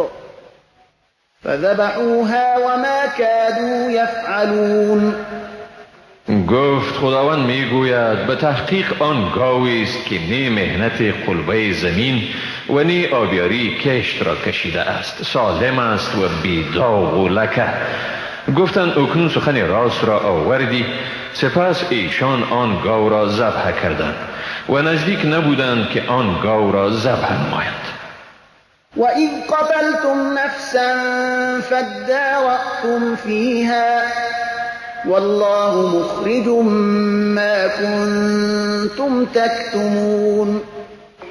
فذبحوها وما كادوا يفعلون. گفت خداوند میگوید به تحقیق آن گاوی است که نی مهنت قلبه زمین و نی آبیاری کشت را کشیده است، سالم است و بی داغ و لکه. گفتند اکنون سخن راست را آوردی. سپس ایشان آن گاو را ذبح کردند و نزدیک نبودند که آن گاو را ذبح نمایند. وَإِذْ قَتَلْتُمْ نَفْسًا فَادَّارَأْتُمْ فِيهَا والله مخرج ما كنتم تكتمون.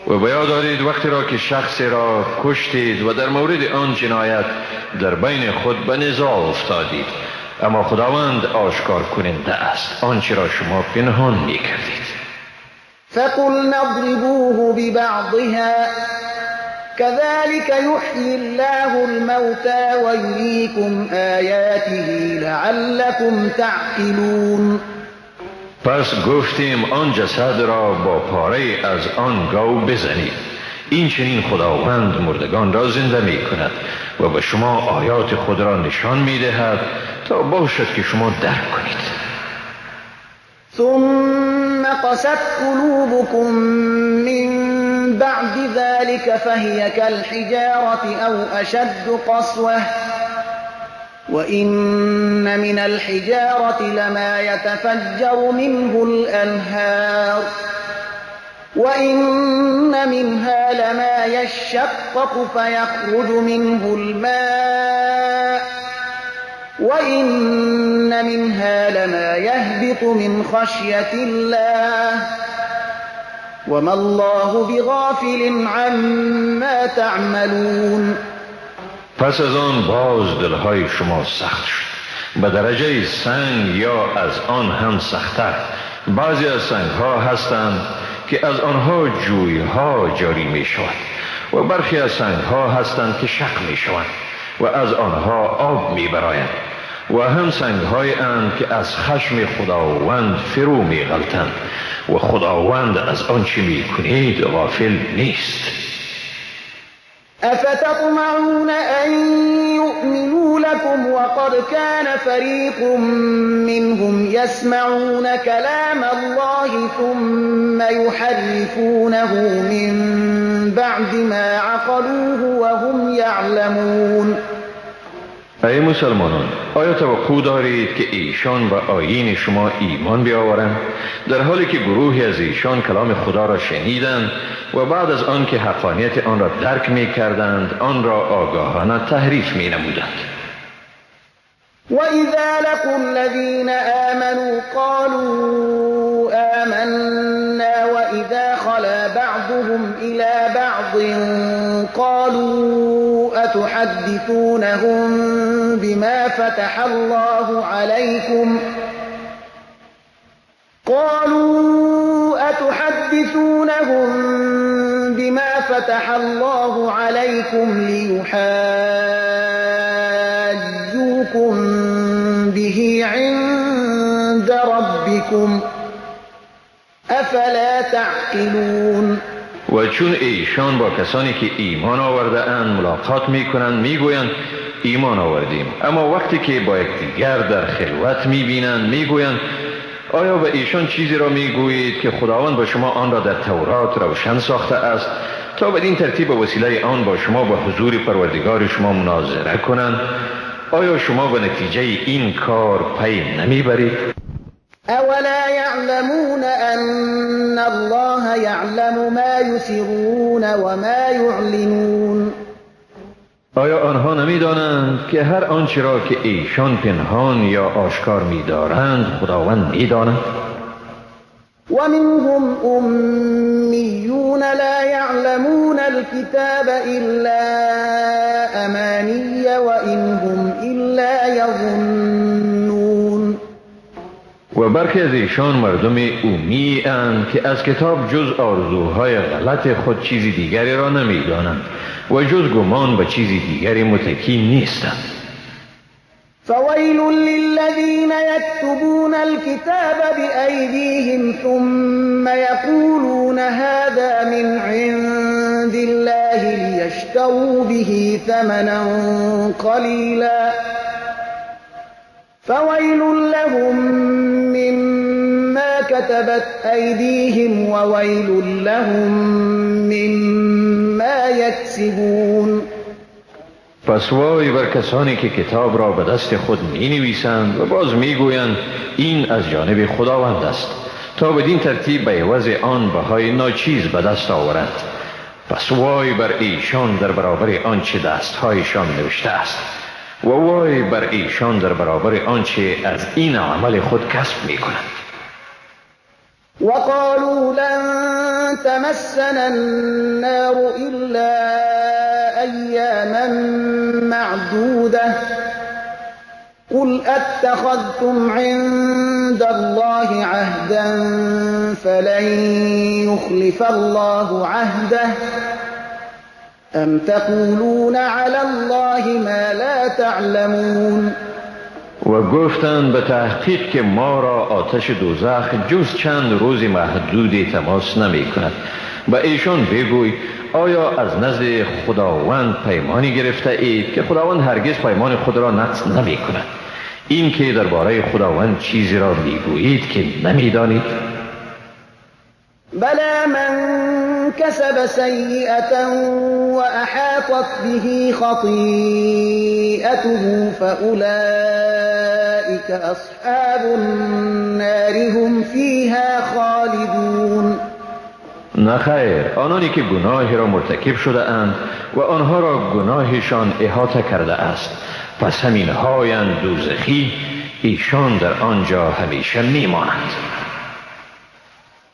و بیاد دارید وقتی را که شخصی را کشتید و در مورد آن جنایت در بین خود به نزاع افتادید، اما خداوند آشکار کننده است آنچه را شما پنهان می کردید. فقلنا اضربوه ببعضها كذلك يحيي الله الموتى ويريكم آياته لعلكم تعقلون. پس گفتیم آن جسد را با پاره از آن گاو بزنید. این چنین خداوند مردگان را زنده می کند و به شما آیات خود را نشان می دهد تا باشد که شما درک کنید. ثم قست قلوبكم من بعد ذلك فهي كالحجارة أو أشد قسوة وإن من الحجارة لما يتفجر منه الأنهار وإن منها لما يشقق فيخرج منه الماء وإن منها لما يهبط من خشية الله وما الله بغافل عما تعملون. پس از آن باز دلهای شما سخت شد به درجه سنگ یا از آن هم سخت‌تر. بعضی از سنگ‌ها هستند که از آنها جوی‌ها جاری می شود و برخی از سنگ‌ها هستند که شق می شوند و از آنها آب می براید و هم سنگ‌های اند که از خشم خداوند فرو می غلطند و خداوند از آنچه می کنید غافل نیست. أفتطمعون أن يؤمنوا لكم وقد كان فريق منهم يسمعون كلام الله ثم يحرفونه من بعد ما عقلوه وهم يعلمون. ای مسلمانان، آیا توقع دارید که ایشان به آیین شما ایمان بیاورند در حالی که گروهی از ایشان کلام خدا را شنیدند و بعد از آن که حقانیت آن را درک می کردند آن را آگاهانه تحریف می نمودند؟ وَإِذَا لَقُوا الَّذِينَ آمَنُوا قَالُوا آمَنَّا وَإِذَا خَلَا بَعْضُهُمْ إِلَى بَعْضٍ قَالُوا أَتُحَدِّثُونَهُم بِمَا فَتَحَ اللَّهُ عَلَيْكُمْ لِيُحَاجُّوكُم بِهِ عِندَ رَبِّكُمْ أَفَلَا تَعْقِلُونَ. و چون ایشان با کسانی که ایمان آورده اند ملاقات میکنند میگویند ایمان آوردیم، اما وقتی که با یکدیگر در خلوت میبینند میگویند آیا به ایشان چیزی را میگویید که خداوند با شما آن را در تورات روشن ساخته است تا بدین ترتیب به وسیله آن با شما به حضور پروردگار شما مناظره کنند؟ آیا شما به نتیجه این کار پی نمیبرید؟ اولا يعلمون ان الله يعلم ما يسرون وما يعلنون. آیا آنها نمیدانند که هر آنچه را که ایشان پنهان یا آشکار می‌دارند خداوند می‌داند؟ ومنهم أميون لا يعلمون الكتاب إلا أماني وإن هم إلا يظنون. و برخی از ایشان مردم امی اند که از کتاب جز آرزوهای غلط خود چیزی دیگری را نمی‌دانند و جز گمان به چیزی دیگری متکی نیستند. فويل للذين يكتبون الكتاب بأيديهم ثم يقولون هذا من عند الله ليشتروا به ثمنا قليلا فويل لهم مما كتبت أيديهم وويل لهم مما يكسبون. پس وای بر کسانی که کتاب را به دست خود می نویسند و باز می گویند این از جانب خداوند است تا بدین ترتیب به عوض آن بهای ناچیز به دست آورند. پس وای بر ایشان در برابر آنچه دستهایشان نوشته است و وای بر ایشان در برابر آنچه از این عمل خود کسب می کنند. وقالوا لن تمسنا النار إلا أياما معدودة قل أتخذتم عند الله عهدا فلن يخلف الله عهده أم تقولون على الله ما لا تعلمون. و گفتند به تحقیق که ما را آتش دوزخ جز چند روز محدودی تماس نمی کند. به ایشان بگوی آیا از نزد خداوند پیمانی گرفته اید که خداوند هرگز پیمان خود را نقض نمی کند؟ این که درباره خداوند چیزی را میگویید که نمیدانید؟ بلى من كسب سيئة وأحاطت به خطيئته فأولئك أصحاب النار هم فيها خالدون. نخیر، آنانی که گناهی را مرتکب شده اند و آنها را گناهشان احاطه کرده است پس همین هایند دوزخی، ایشان در آنجا همیشه میمانند.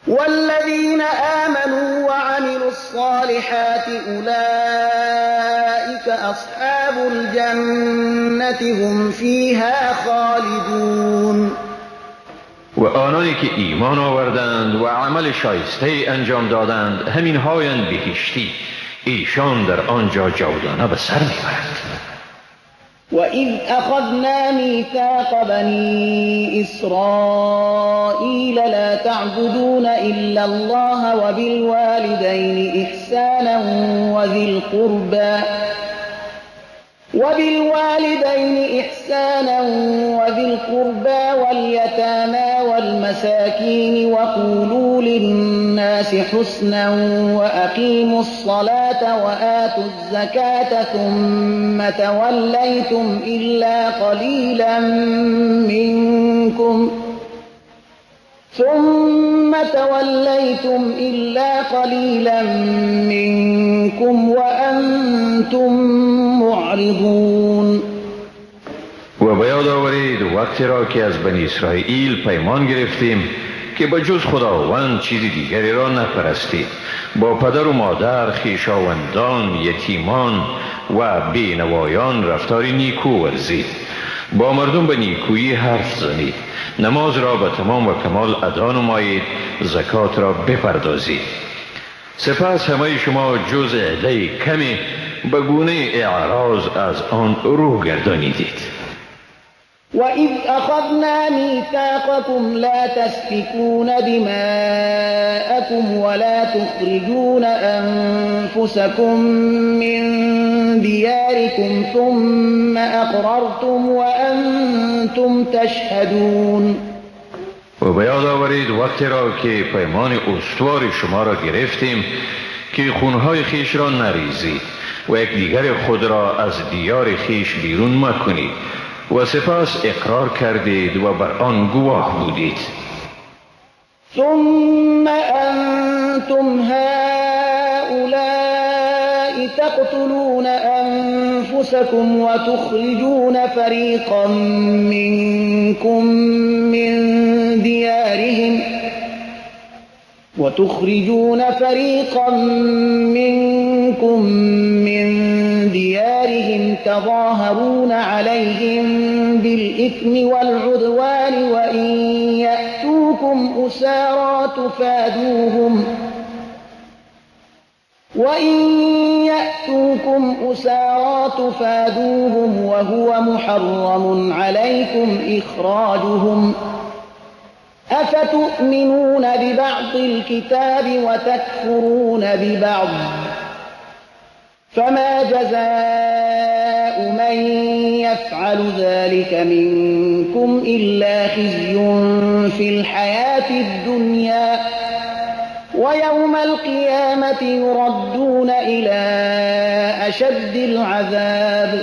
والذين آمنوا وعملوا الصالحات أولئك أصحاب الجنة هم فيها خالدون. و آنانی که ایمان آوردند و عمل شایسته انجام دادند همین هایند بهشتی، ایشان در آنجا جاودانه به سر میبرند. وَإِذْ أَخَذْنَا مِيثَاقَ بَنِي إِسْرَائِيلَ لَا تَعْبُدُونَ إِلَّا اللَّهَ وَبِالْوَالِدَيْنِ إِحْسَانًا وَذِي الْقُرْبَى وَالْيَتَامَى وَالْمَسَاكِينِ وَقُولُوا لِلنَّاسِ حُسْنًا وَأَقِيمُوا الصَّلَاةَ وَآتُوا الزَّكَاةَ ثُمَّ تَوَلَّيْتُمْ إِلَّا قَلِيلًا منكم وأنتم معرضون. و بیاد آورید وقتی را که از بنی اسرائیل پیمان گرفتیم که به جز خداوند چیزی دیگری را نپرستید، با پدر و مادر، خویشاوندان، یتیمان و بینوایان رفتاری نیکو ورزید، با مردم به نیکویی حرف زنید، نماز را به تمام و کمال ادا نمایید، زکات را بپردازید. سپس همه شما جز عده کمی به گونه اعراض از آن رو گردانیدید. وَإِذْ أَخَذْنَا مِيثَاقَكُمْ لَا تَسْفِكُونَ دِمَاءَكُمْ وَلَا تُخْرِجُونَ أَنفُسَكُم مِّن دِيَارِكُمْ ثُمَّ أَقْرَرْتُمْ وَأَنتُمْ تَشْهَدُونَ. و به یاد آورید وقتی را که پیمان استوار شما را گرفتیم که خونهای خیش را نریزید و یکدیگر خود را از دیار خیش بیرون مکنید و سپس اقرار کردید و بر آن گواه بودید. ثم أنتم هؤلاء تقتلون أنفسكم وتخرجون فريقا منكم من ديارهم تظاهرون عليهم بالإثم والعدوان وإن يأتوكم أسارى تفادوهم وهو محرم عليكم إخراجهم أفتؤمنون ببعض الكتاب وتكفرون ببعض فما جزاء من يفعل ذلك منكم إلا خزي في الحياة الدنيا ويوم القيامة يردون إلى أشد العذاب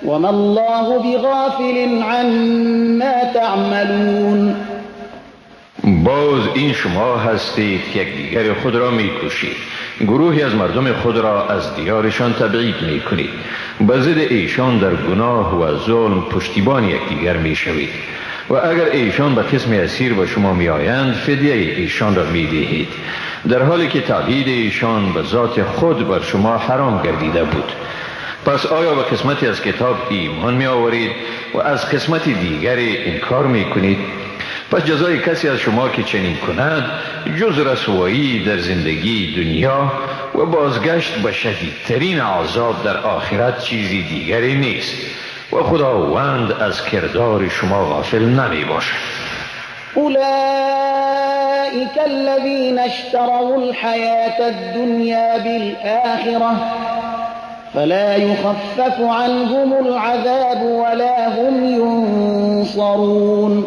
وما الله بغافل عما تعملون. باز این شما هستید که یکدیگر خود را می‌کشید، گروهی از مردم خود را از دیارشان تبعید می‌کنید، به ضد ایشان در گناه و ظلم پشتیبان یکدیگر می‌شوید و اگر ایشان به قسم اسیر به شما می‌آیند فدیه ایشان را می‌دهید، در حالی که تبعید ایشان به ذات خود بر شما حرام گردیده بود. پس آیا به قسمتی از کتاب ایمان می‌آورید و از قسمت دیگر انکار می‌کنید؟ پس جزای کسی از شما که چنین کند جز رسوایی در زندگی دنیا و بازگشت به شدیدترین عذاب در آخرت چیزی دیگری نیست و خداوند از کردار شما غافل نمی باشد. أولئك الذين اشتروا الحياة الدنيا بالآخرة فلا يخفف عنهم العذاب ولا هم ينصرون.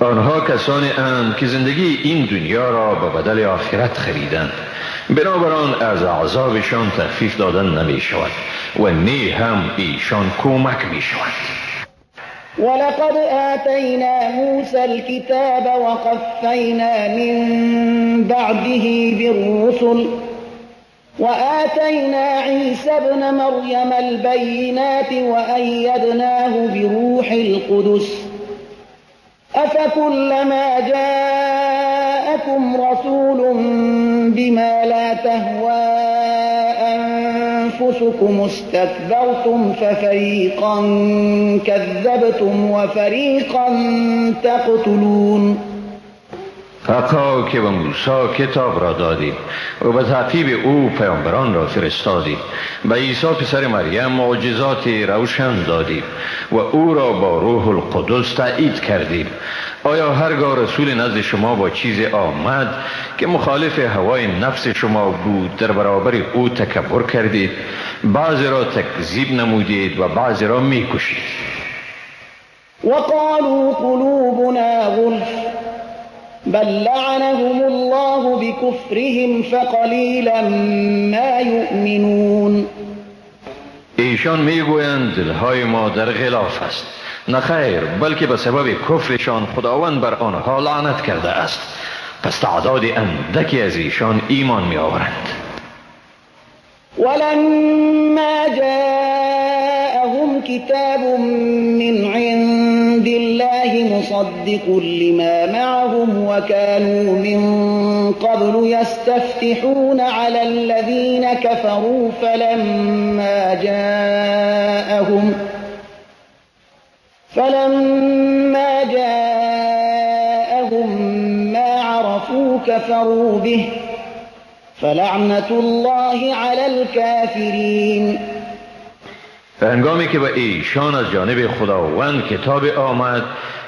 آنها کسانی اند که زندگی این دنیا را به بدل آخرت خریدند، بنابراین از عذابشان تخفیف دادن نمی شود و نی هم ایشان کمک می شود. ولقد آتينا موسى الكتاب وقفينا من بعده بالرسل وآتينا عيسى ابن مريم البينات وأيدناه بروح القدس أفكلما جاءكم رسول بما لا تهوى أنفسكم استكبرتم ففريقا كذبتم وفريقا تقتلون. حقا که به موسی کتاب را دادیم و به تعقیب او پیامبران را فرستادیم، به عیسی پسر مریم معجزات روشن دادیم و او را با روح القدس تأیید کردیم. آیا هرگاه رسول نزد شما با چیز آمد که مخالف هوای نفس شما بود در برابر او تکبر کردید، بعضی را تکذیب نمودید و بعضی را میکشید؟ وقالوا قلوبنا غلف بل لعنهم الله بكفرهم فقلیلا ما یؤمنون. ایشان میگویند دلهای ما در غلاف است. نه خیر، بلکه به سبب کفرشان خداوند بر آنها لعنت کرده است، پس تعداد اندکی از ایشان ایمان می آورند. ولما جاءهم كتاب من عند الله مصدق لما معهم وكانوا من قبل يستفتحون على الذين كفروا فلما جاءهم ما عرفوا كفروا به فلعنة الله على الكافرين. هنگامی که به ایشان از جانب خداوند کتاب آمد،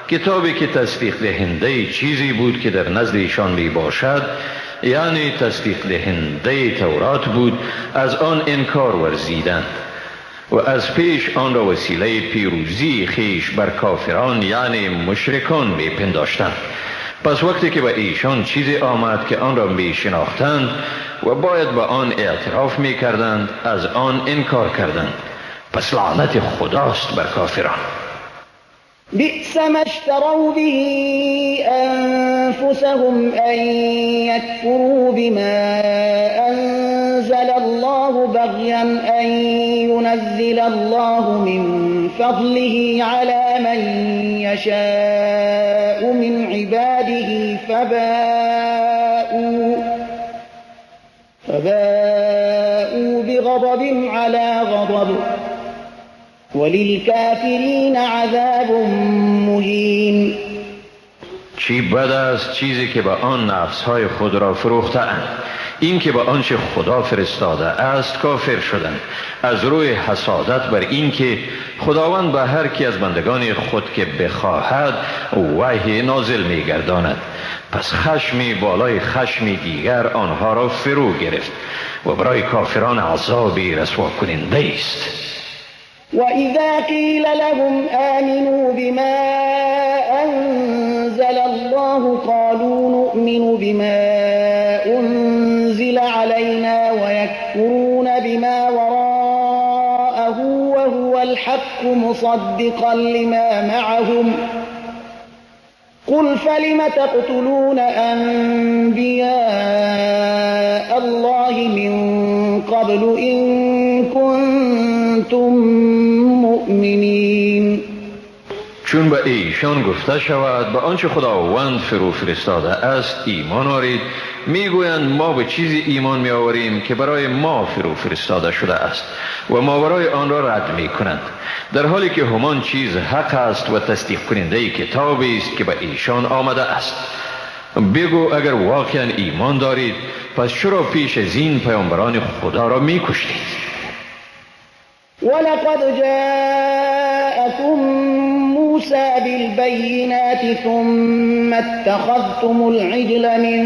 کتابی که تصدیق دهنده چیزی بود که در نزد ایشان می باشد، یعنی تصدیق دهنده تورات بود، از آن انکار ورزیدند و از پیش آن را وسیله پیروزی خیش بر کافران یعنی مشرکان می پنداشتند. پس وقتی که به ایشان چیزی آمد که آن را می شناختند و باید به آن اعتراف می کردند، از آن انکار کردند. پس لعنت خداست بر کافران. بئس ما اشتروا به أنفسهم أن يكفروا بما أنزل الله بغيا أن ينزل الله من فضله على من يشاء من عباده فباءوا بغضب على غضب وللكافرین عذاب مهین. چی بد است چیزی که به آن نفسهای خود را فروخته اند. این که به آنچه خدا فرستاده است کافر شدند، از روی حسادت بر این که خداوند به هر کی از بندگان خود که بخواهد وحی نازل می گرداند. پس خشمی بالای خشمی دیگر آنها را فرو گرفت و برای کافران عذابی رسوا کننده است. وَإِذَا قِيلَ لَهُمْ آمِنُوا بِمَا أَنزَلَ اللَّهُ قَالُوا نُؤْمِنُ بِمَا أُنزِلَ عَلَيْنَا وَيَكْفُرُونَ بِمَا وَرَاءَهُ وَهُوَ الْحَقُّ مُصَدِّقًا لِمَا مَعَهُمْ قُلْ فَلِمَ تَقْتُلُونَ أَنبِيَاءَ اللَّهِ مِنْ قَبْلُ إِنْ كُنْتُمْ مؤمنین. چون به ایشان گفته شود به آنچه خداوند فرو فرستاده است ایمان آورید، میگویند ما به چیزی ایمان می آوریم که برای ما فرو فرستاده شده است و ماورای آن را رد می کنند، در حالی که همان چیز حق است و تصدیق کننده کتابی است که به ایشان آمده است. بگو اگر واقعا ایمان دارید پس چرا پیش از این پیامبران خدا را می کشتید؟ ولقد جاءكم موسى بالبينات ثم اتخذتم العجل من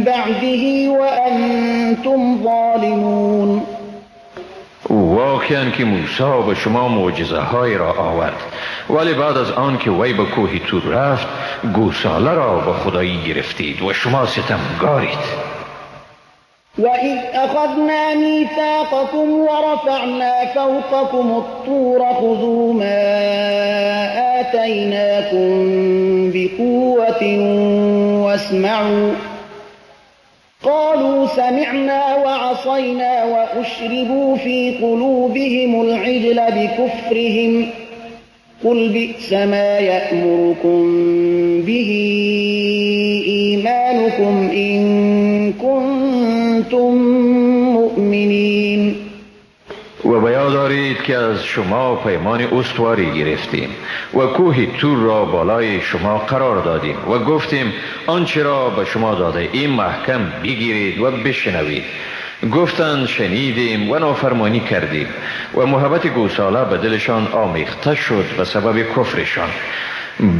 بعده وأنتم ظالمون. واقعا که موسی به شما معجزه های را آورد، ولی بعد از آن که وی به کوه طور رفت گوساله را به خدایی گرفتید و شما ستمگارید. وَإِذْ أَخَذْنَا مِيثَاقَكُمْ وَرَفَعْنَا فَوْقَكُمُ الطُّورَ خُذُوا مَا آتَيْنَاكُمْ بِقُوَّةٍ وَاسْمَعُوا قَالُوا سَمِعْنَا وَعَصَيْنَا وَأُشْرِبُوا فِي قُلُوبِهِمُ الْعِجْلَ بِكُفْرِهِمْ قُلْ بِئْسَ مَا يَأْمُرُكُمْ بِهِ إِيمَانُكُمْ إِن كنتم مؤمنین. و بیاد دارید که از شما پیمان استواری گرفتیم و کوه طور را بالای شما قرار دادیم و گفتیم آنچه را به شما داده این محکم بگیرید و بشنوید. گفتند شنیدیم و نافرمانی کردیم و محبت گوساله به دلشان آمیخته شد به سبب کفرشان.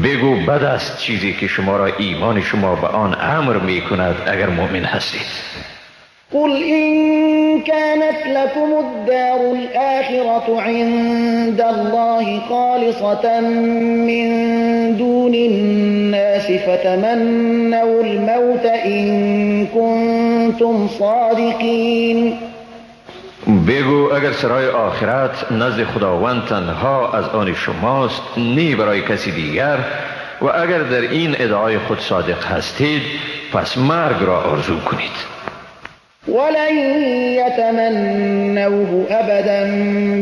بگو بد است چیزی که شما را ایمان شما به آن امر می کند اگر مؤمن هستید. قل إن كانت لكم الدار الآخرة عند الله خالصة من دون الناس فتمنوا الموت إن كنتم صادقين. بگو اگر سرای آخرت نزد خداوند تنها از آن شماست، نی برای کسی دیگر، و اگر در این ادعای خود صادق هستید پس مرگ را آرزو کنید. ولن يتمنوه أبدا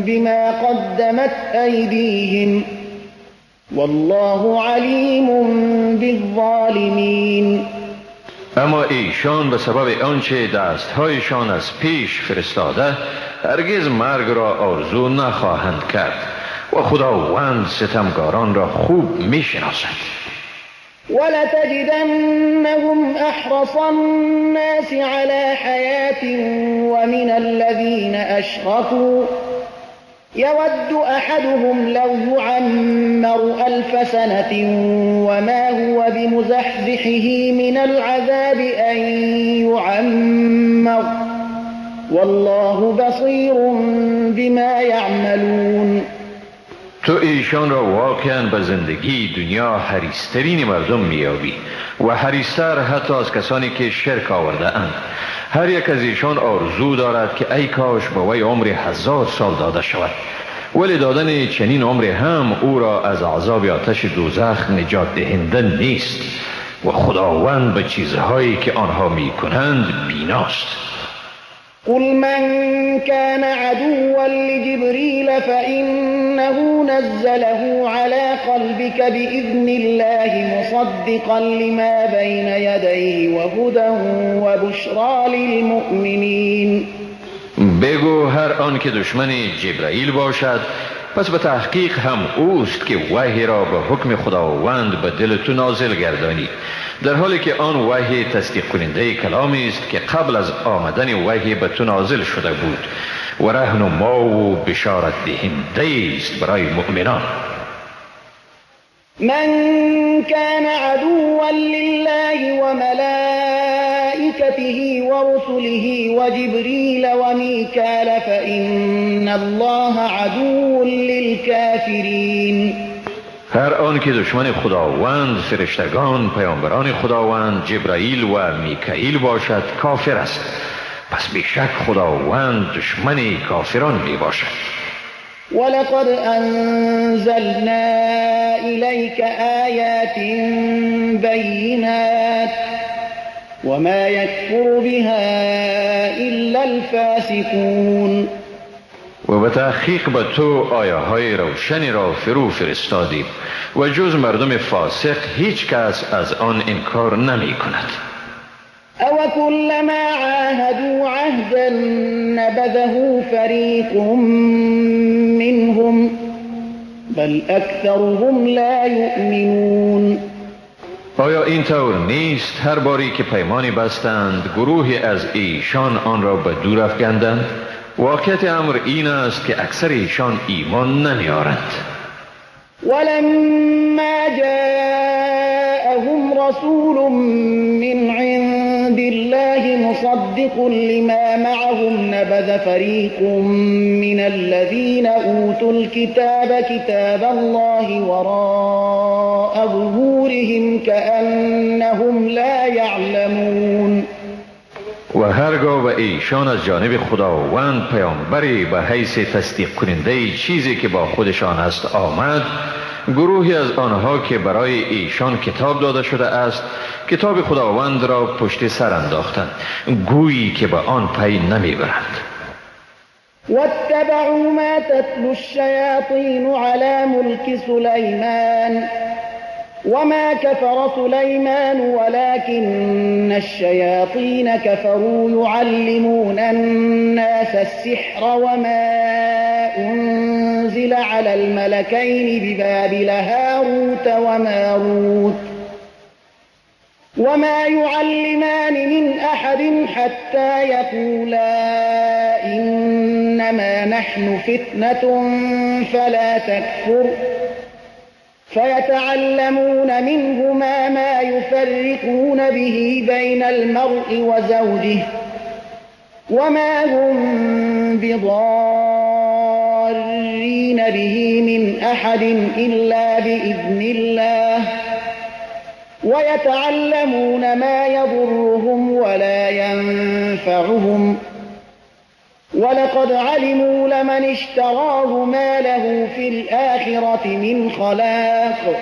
بما قدمت أيديهم والله عليم بالظالمين. اما ایشان به سبب آنچه دستهایشان از پیش فرستاده هرگز مرگ را آرزو نخواهند کرد و خداوند ستمگاران را خوب میشناسد. ولتجدنهم أحرص الناس على حياة ومن الذين أشركوا يود أحدهم لو يعمر 1000 سنة وما هو بمزحزحه من العذاب أن يعمر والله بصير بما يعملون. تو ایشان را واقعا به زندگی دنیا حریص‌ترین مردم میابی و حریص‌تر حتی از کسانی که شرک آورده اند. هر یک از ایشان آرزو دارد که ای کاش به وی عمر 1000 سال داده شود، ولی دادن چنین عمر هم او را از عذاب آتش دوزخ نجات دهنده نیست و خداوند به چیزهایی که آنها میکنند بیناست. قل من كان عدوا لجبريل فإنه نزله على قلبك بإذن الله مصدقا لما بين يديه وهدى وبشرى للمؤمنين. بگو هر آن که دشمن جبرائیل باشد پس به تحقیق هم اوست که وحی را به حکم خداوند به دل تو نازل گردانی، در حالی که آن وحی تصدیق کننده کلامی است که قبل از آمدن وحی به تو نازل شده بود و راهنما و بشارت دهنده است برای مؤمنان. من كان عدوا لله وملائكته ورسله وجبريل وميكال فإن الله عدو للكافرين. هر آن که دشمن خداوند، فرشتگان، پیامبران خداوند، جبرائیل و میکائیل باشد کافر است، پس بیشک خداوند دشمن کافران می باشد. ولقد أنزلنا إليك آيات بينات وما يكفر بها إلا الفاسقون. و به تحقیق به تو آیه های روشنی را فرو فرستادیم و جز مردم فاسق هیچ کس از آن انکار نمی کند. أو كلما عاهدوا عهدا نبذه فريق منهم بل أكثرهم لا يؤمنون. آیا این طور نیست هر باری که پیمانی بستند گروهی از ایشان آن را به دور افکندند؟ واقعیت امر این است که اکثر ایشان ایمان نمیارند. ولما جاءهم رسول من عند الله مصدق لما معهم نبذ فريق من الذين أوتوا الكتاب كتاب الله وراء ظهورهم كأنهم لا يعلمون. و هرگاه به ایشان از جانب خداوند پیامبری به حیث تصدیق کننده چیزی که با خودشان است آمد، گروهی از آنها که برای ایشان کتاب داده شده است کتاب خداوند را پشت سر انداختند گویی که به آن پی نمیبرند. واتبعوا ما تتلو الشياطين على ملك سليمان وما كفر سليمان ولكن الشياطين كفروا يعلمون الناس السحر وما أنزل على الملكين ببابل هاروت وماروت وما يعلمان من أحد حتى يقولا إنما نحن فتنة فلا تكفر فيتعلمون منهما ما يفرقون به بين المرء وزوجه وما هم بضارين به من أحد إلا بإذن الله ويتعلمون ما يضرهم ولا ينفعهم ولقد علموا لمن اشتراه ما له في الآخرة من خلاق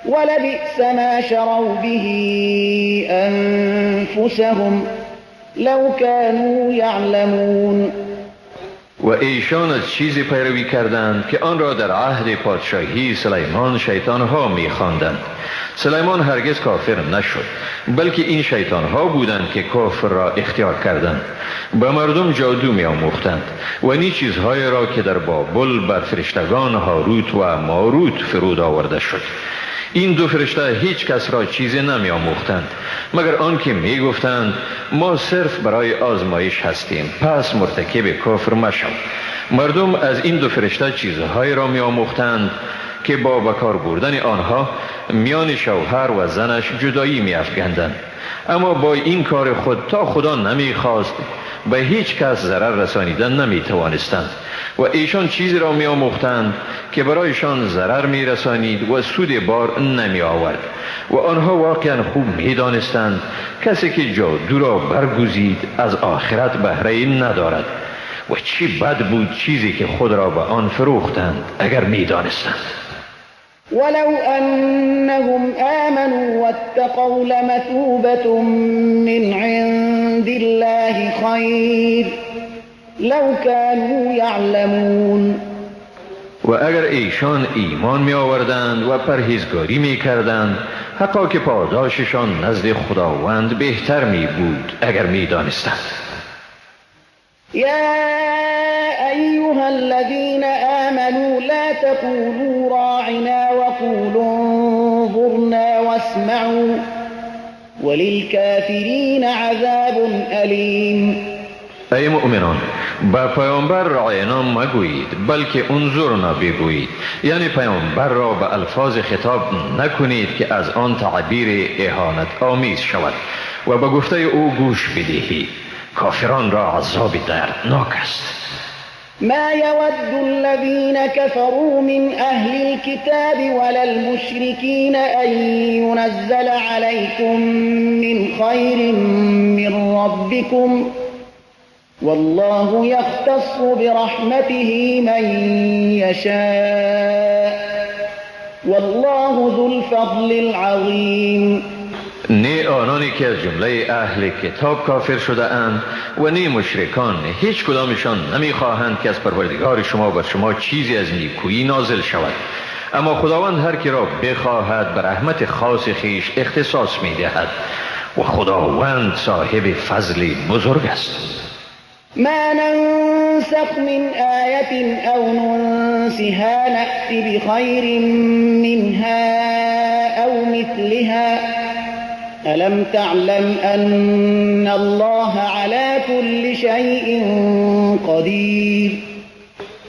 ولبئس ما شروا به أنفسهم لو كانوا يعلمون. و ایشان از چیزی پیروی کردند که آن را در عهد پادشاهی سلیمان شیطانها می‌خواندند. سلیمان هرگز کافر نشد، بلکه این شیطانها بودند که کفر را اختیار کردند. به مردم جادو می‌آموختند و نی چیزهای را که در بابل بر فرشتگان هاروت و ماروت فرود آورده شد. این دو فرشته هیچ کس را چیزی نمی آموختند مگر آن که می گفتند ما صرف برای آزمایش هستیم، پس مرتکب کفر مشو. مردم از این دو فرشته چیزهایی را می آموختند که با بکار بردن آنها میان شوهر و زنش جدایی می افکندند. اما با این کار خود تا خدا نمی خواست به هیچ کس ضرر رسانیدن نمی توانستند و ایشان چیزی را می آموختند که برایشان ضرر می رسانید و سود بار نمی آورد و آنها واقعا خوب می دانستند کسی که جادو را برگزید از آخرت بهره ندارد و چی بد بود چیزی که خود را به آن فروختند اگر می دانستند. ولو أنهم آمنوا واتقوا لمثوبة من عند الله خير لو كانوا يعلمون. و اگر ایشان ایمان می آوردند و پرهیزگاری می کردند حقا که پاداششان نزد خداوند بهتر می بود اگر می دانستند. يا أيها الذين آمنوا لا تقولوا راعنا وقولوا انظرنا واسمعوا وللكافرين عذاب أليم. ای مؤمنان، با پیامبر رعینا مگویید بلکه انظرنا بگویید، یعنی پیامبر را به الفاظ خطاب نکنید که از آن تعبیر اهانت آمیز شود و به گفته او گوش بدهید. کافران را عذاب دردناک است. ما يود الذين كفروا من أهل الكتاب ولا المشركين أن ينزل عليكم من خير من ربكم والله يختص برحمته من يشاء والله ذو الفضل العظيم. نه آنانی که از جمله اهل کتاب کافر شده اند و نه مشرکان هیچ کدامشان نمیخواهند که از پروردگار شما بر شما چیزی از نیکویی نازل شود، اما خداوند هر کی را بخواهد به رحمت خاص خیش اختصاص میدهد و خداوند صاحب فضل بزرگ است. ما ننسخ من آية أو ننسها نأت بخير منها أو مثلها ألم تعلم أن الله على كل شيء قدير.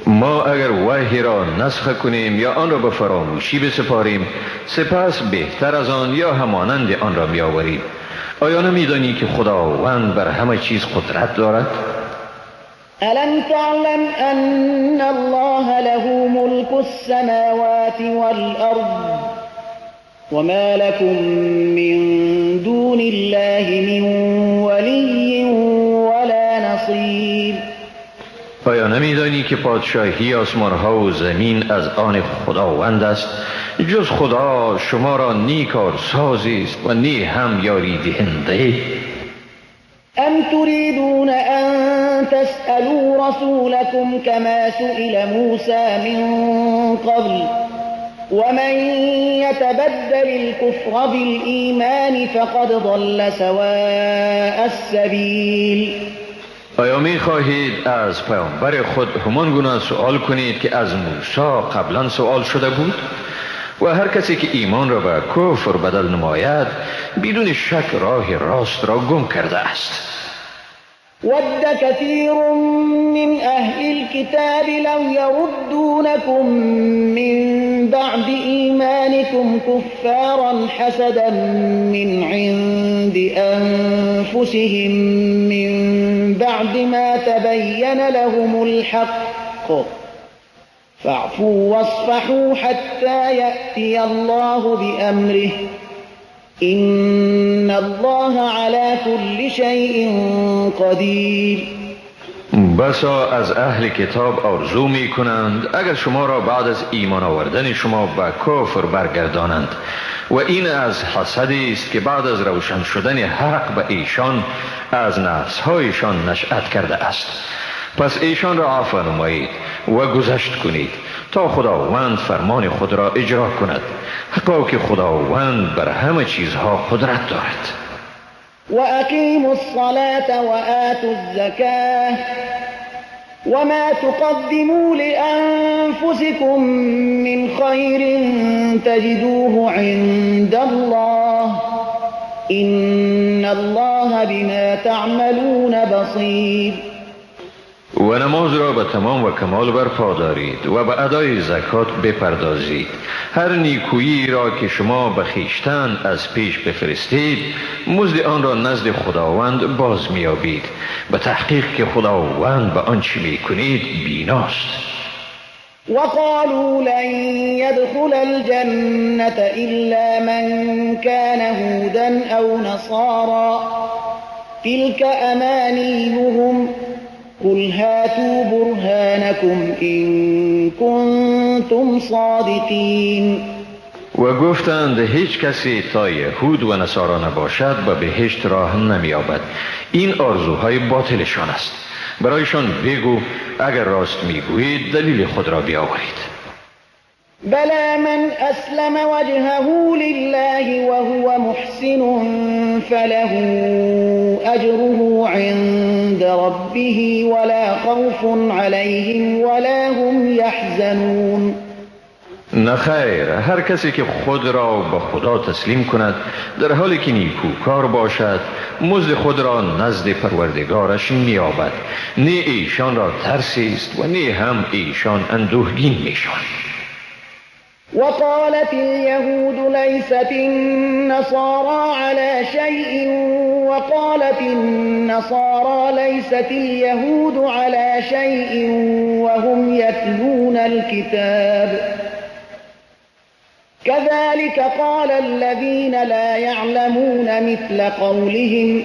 ما اگر وحی را نسخ کنیم یا آن را به فراموشی بسپاریم سپس بهتر از آن یا همانند آن را میآوریم. آیا نمیدانی که خداوند بر همه چیز قدرت دارد؟ ألم تعلم أن الله له ملك السماوات والأرض وما لكم من دون الله من ولي ولا نصير. آیا نمیدانی که پادشاهی آسمانها و زمین از آن خداوند است؟ جز خدا شما را نی کارسازی است و نی هم یاری دهنده. أم تريدون أن تسألوا رسولكم كما سئل موسى من قبل ومن يتبدل الكفر بالإيمان فقد ضل سواء السبيل. آیا می خواهید از پیامبر خود همان گونه سوال کنید که از موسی قبلا سوال شده بود؟ و هر کسی که ایمان را به کفر بدل نماید بدون شک راه راست را گم کرده است. ود كثير من أهل الكتاب لو يردونكم من بعد إيمانكم كفارا حسدا من عند أنفسهم من بعد ما تبين لهم الحق فاعفوا واصفحوا حتى يأتي الله بأمره إن الله على كل شيء قدیر. بسا از اهل کتاب آرزو می کنند اگر شما را بعد از ایمان آوردن شما به کفر برگردانند و این از حسدی است که بعد از روشن شدن حق به ایشان از نفسهایشان نشأت کرده است. پس ایشان را عفو نمایید و گذشت کنید تا خداوند فرمان خود را اجرا کند، حقا که خداوند بر همه چیزها قدرت دارد. وأقيموا الصلاة وآتوا الزكاة وما تقدموا لأنفسكم من خير تجدوه عند الله إن الله بما تعملون بصير. و نماز را به تمام و کمال برپا دارید و به ادای زکات بپردازید. هر نیکویی را که شما به خویشتن از پیش بفرستید مزد آن را نزد خداوند باز میابید. به تحقیق که خداوند به آنچه میکنید بیناست. وقالوا لن يدخل الجنة إلا من كان هودا أو نصارى تلك أمانيهم قل هاتوا برهانكم إن كنتم صادقين. و گفتند هیچ کسی تا یهود و نصارا نباشد به بهشت راه نمی‌یابد. این آرزوهای باطلشان است. برایشان بگو اگر راست میگویید دلیل خود را بیاورید. بلى من أسلم وجهه لله وهو محسن فله أجره عند ربه ولا خوف عليهم ولا هم يحزنون. نخیر، هر کسی که خود را به خدا تسلیم کند در حالی که نیکوکار باشد مزد خود را نزد پروردگارش می‌یابد. نه ایشان را ترسی است و نه هم ایشان اندوهگین میشوند. وقالت اليهود ليست النصارى على شيء وقالت النصارى ليست اليهود على شيء وهم يتلون الكتاب كذلك قال الذين لا يعلمون مثل قولهم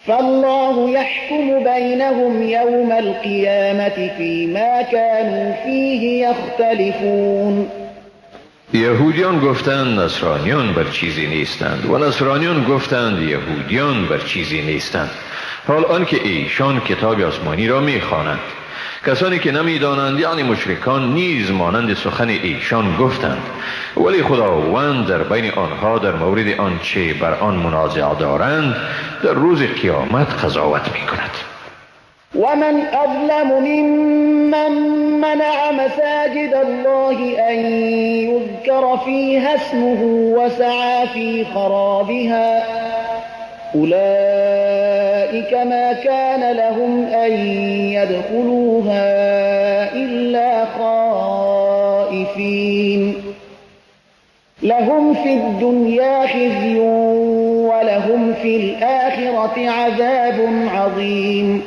فالله يحكم بينهم يوم القيامة فيما كانوا فيه يختلفون. یهودیان گفتند نصرانیان بر چیزی نیستند و نصرانیان گفتند یهودیان بر چیزی نیستند، حال آنکه ایشان کتاب آسمانی را میخوانند. کسانی که نمیدانند یعنی مشرکان نیز مانند سخن ایشان گفتند، ولی خداوند در بین آنها در مورد آنچه بر آن منازعه دارند در روز قیامت قضاوت میکند. ومن أظلم ممن منع مساجد الله أن يذكر فيها اسمه وسعى في خرابها أولئك ما كان لهم أن يدخلوها إلا خائفين لهم في الدنيا خزي ولهم في الآخرة عذاب عظيم.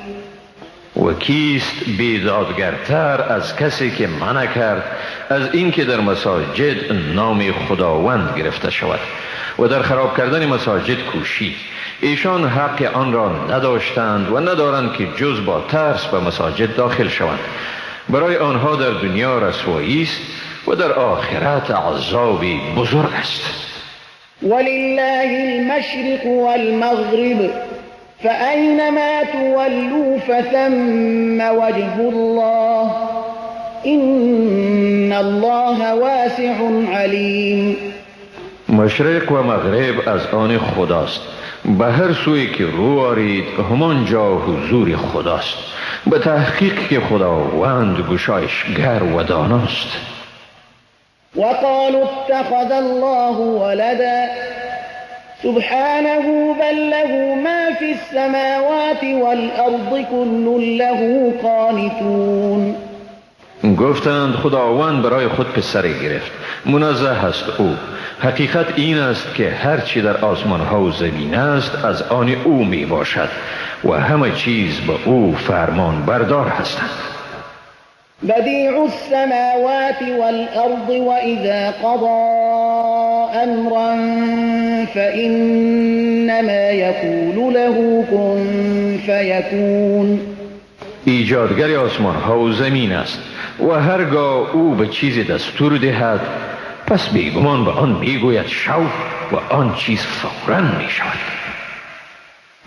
و کیست بیدادگرتر از کسی که منع کرد از اینکه در مساجد نام خداوند گرفته شود و در خراب کردن مساجد کوشید. ایشان حق آن را نداشتند و ندارند که جز با ترس به مساجد داخل شوند. برای آنها در دنیا رسوایی است و در آخرت عذابی بزرگ است. ولله المشرق والمغرب فأينما تولوا فثم وجه الله إن الله واسع عليم. مشرق و مغرب از آن خداست. به هر سوی که رو آرید همان جا حضور خداست. به تحقیق که خداوند گشایشگر و داناست. وقالوا اتخذ الله ولدا سبحانه بل له ما في السماوات والأرض كل له قانتون. گفتند خداوند برای خود پسری گرفت. منزه است او. حقیقت این است که هر چی در آسمان ها و زمین است از آن او می باشد و همه چیز به او فرمان بردار هستند. بديع السماوات والأرض وإذا قضى أمرا فإنما يقول له كن فيكون. ایجادگر آسمان ها و زمین است و هرگاه او به چیزی دستور دهد پس بیگمان به آن میگوید شو و آن چیز فوراً می شود.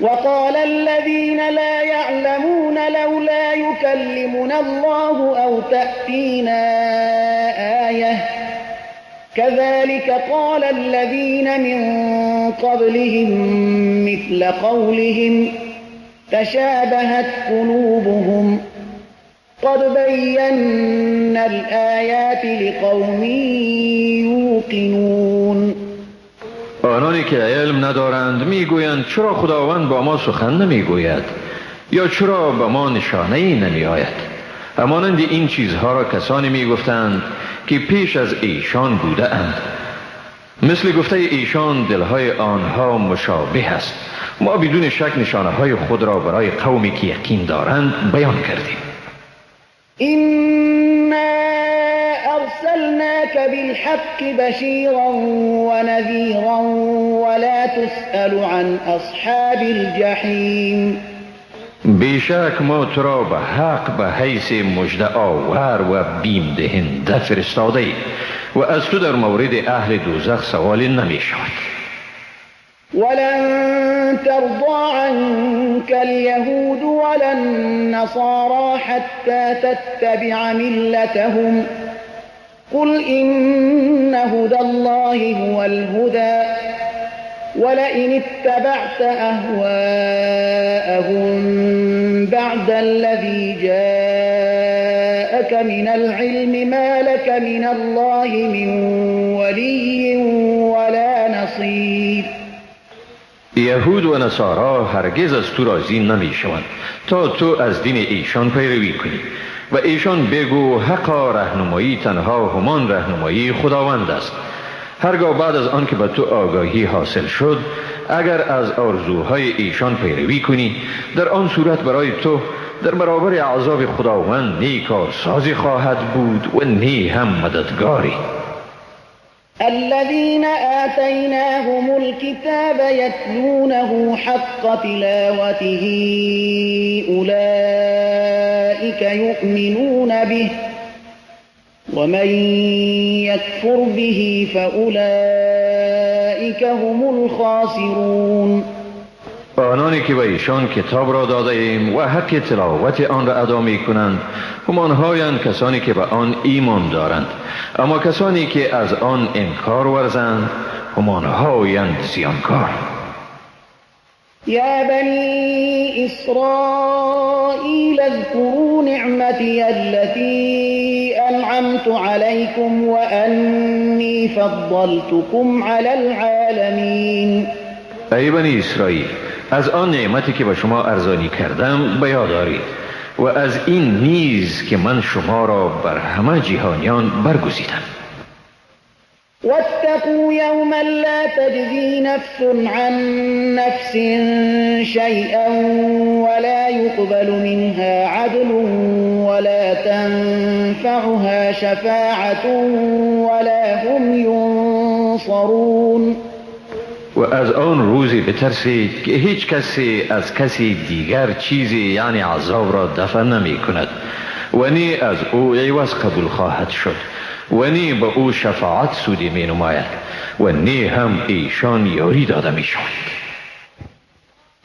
وقال الذين لا يعلمون لولا يكلمنا الله أو تأتينا آية كذلك قال الذين من قبلهم مثل قولهم تشابهت قلوبهم قد بينا الآيات لقوم يوقنون. آنانی که علم ندارند میگویند چرا خداوند با ما سخن نمیگوید؟ یا چرا به ما نشانه ای نمی آید؟ همانند این چیزها را کسانی می گفتند که پیش از ایشان بوده اند. مثل گفته ایشان دلهای آنها مشابه است. ما بدون شک نشانه های خود را برای قومی که یقین دارند بیان کردیم. إنا أرسلناك بالحق بشيرا ونذيرا ولا تسأل عن أصحاب الجحيم. بیشک ما تو را به حق به حیث مژده آور و بیم دهنده فرستاده ایم و از تو در مورد اهل دوزخ سوالی نمی شود. ولن ترضى عنك اليهود ولا النصارى حتى تتبع ملتهم قل إن هدى الله هو الهدى ولئن اتبعت أهواءهم بعد الذي جاءك من العلم ما لك من الله من ولي ولا نصير. یهود و نصارا هرگز از تو راضی نمی شوند تا تو از دین ایشان پیروی کنی و ایشان بگو حقا رهنمایی تنها همان رهنمایی خداوند است. هرگاه بعد از آن که به تو آگاهی حاصل شد اگر از آرزوهای ایشان پیروی کنی در آن صورت برای تو در برابر عذاب خداوند نی کارسازی خواهد بود و نی هم مددگاری. الذين آتيناهم الكتاب يتلونه حق تلاوته أولئك يؤمنون به ومن يكفر به فأولئك هم الخاسرون. آنانی که به ایشان کتاب را داده ایم و حق تلاوت آن را ادا می کنند همانهایند کسانی که به آن ایمان دارند، اما کسانی که از آن انکار ورزند همانهایند زیانکار. يا بني إسرائيل اذكروا نعمتي التي أنعمت عليكم وأني فضلتكم على العالمين. ای بنی اسرائیل، از آن نعمتی که به شما ارزانی کردم به یاد آرید و از این نیز که من شما را بر همه جهانیان برگزیدم. واتقوا يوما لا تجزي نفس عن نفس شيئا ولا يقبل منها عدل ولا تنفعها شفاعة ولا هم ينصرون. و از آن روزی بترسید که هیچ کسی از کسی دیگر چیزی یعنی عذاب را دفع نمی کند و نی از او عوض قبول خواهد شد و نی به او شفاعت سودی می نماید و نی هم ایشان یاری داده می شود.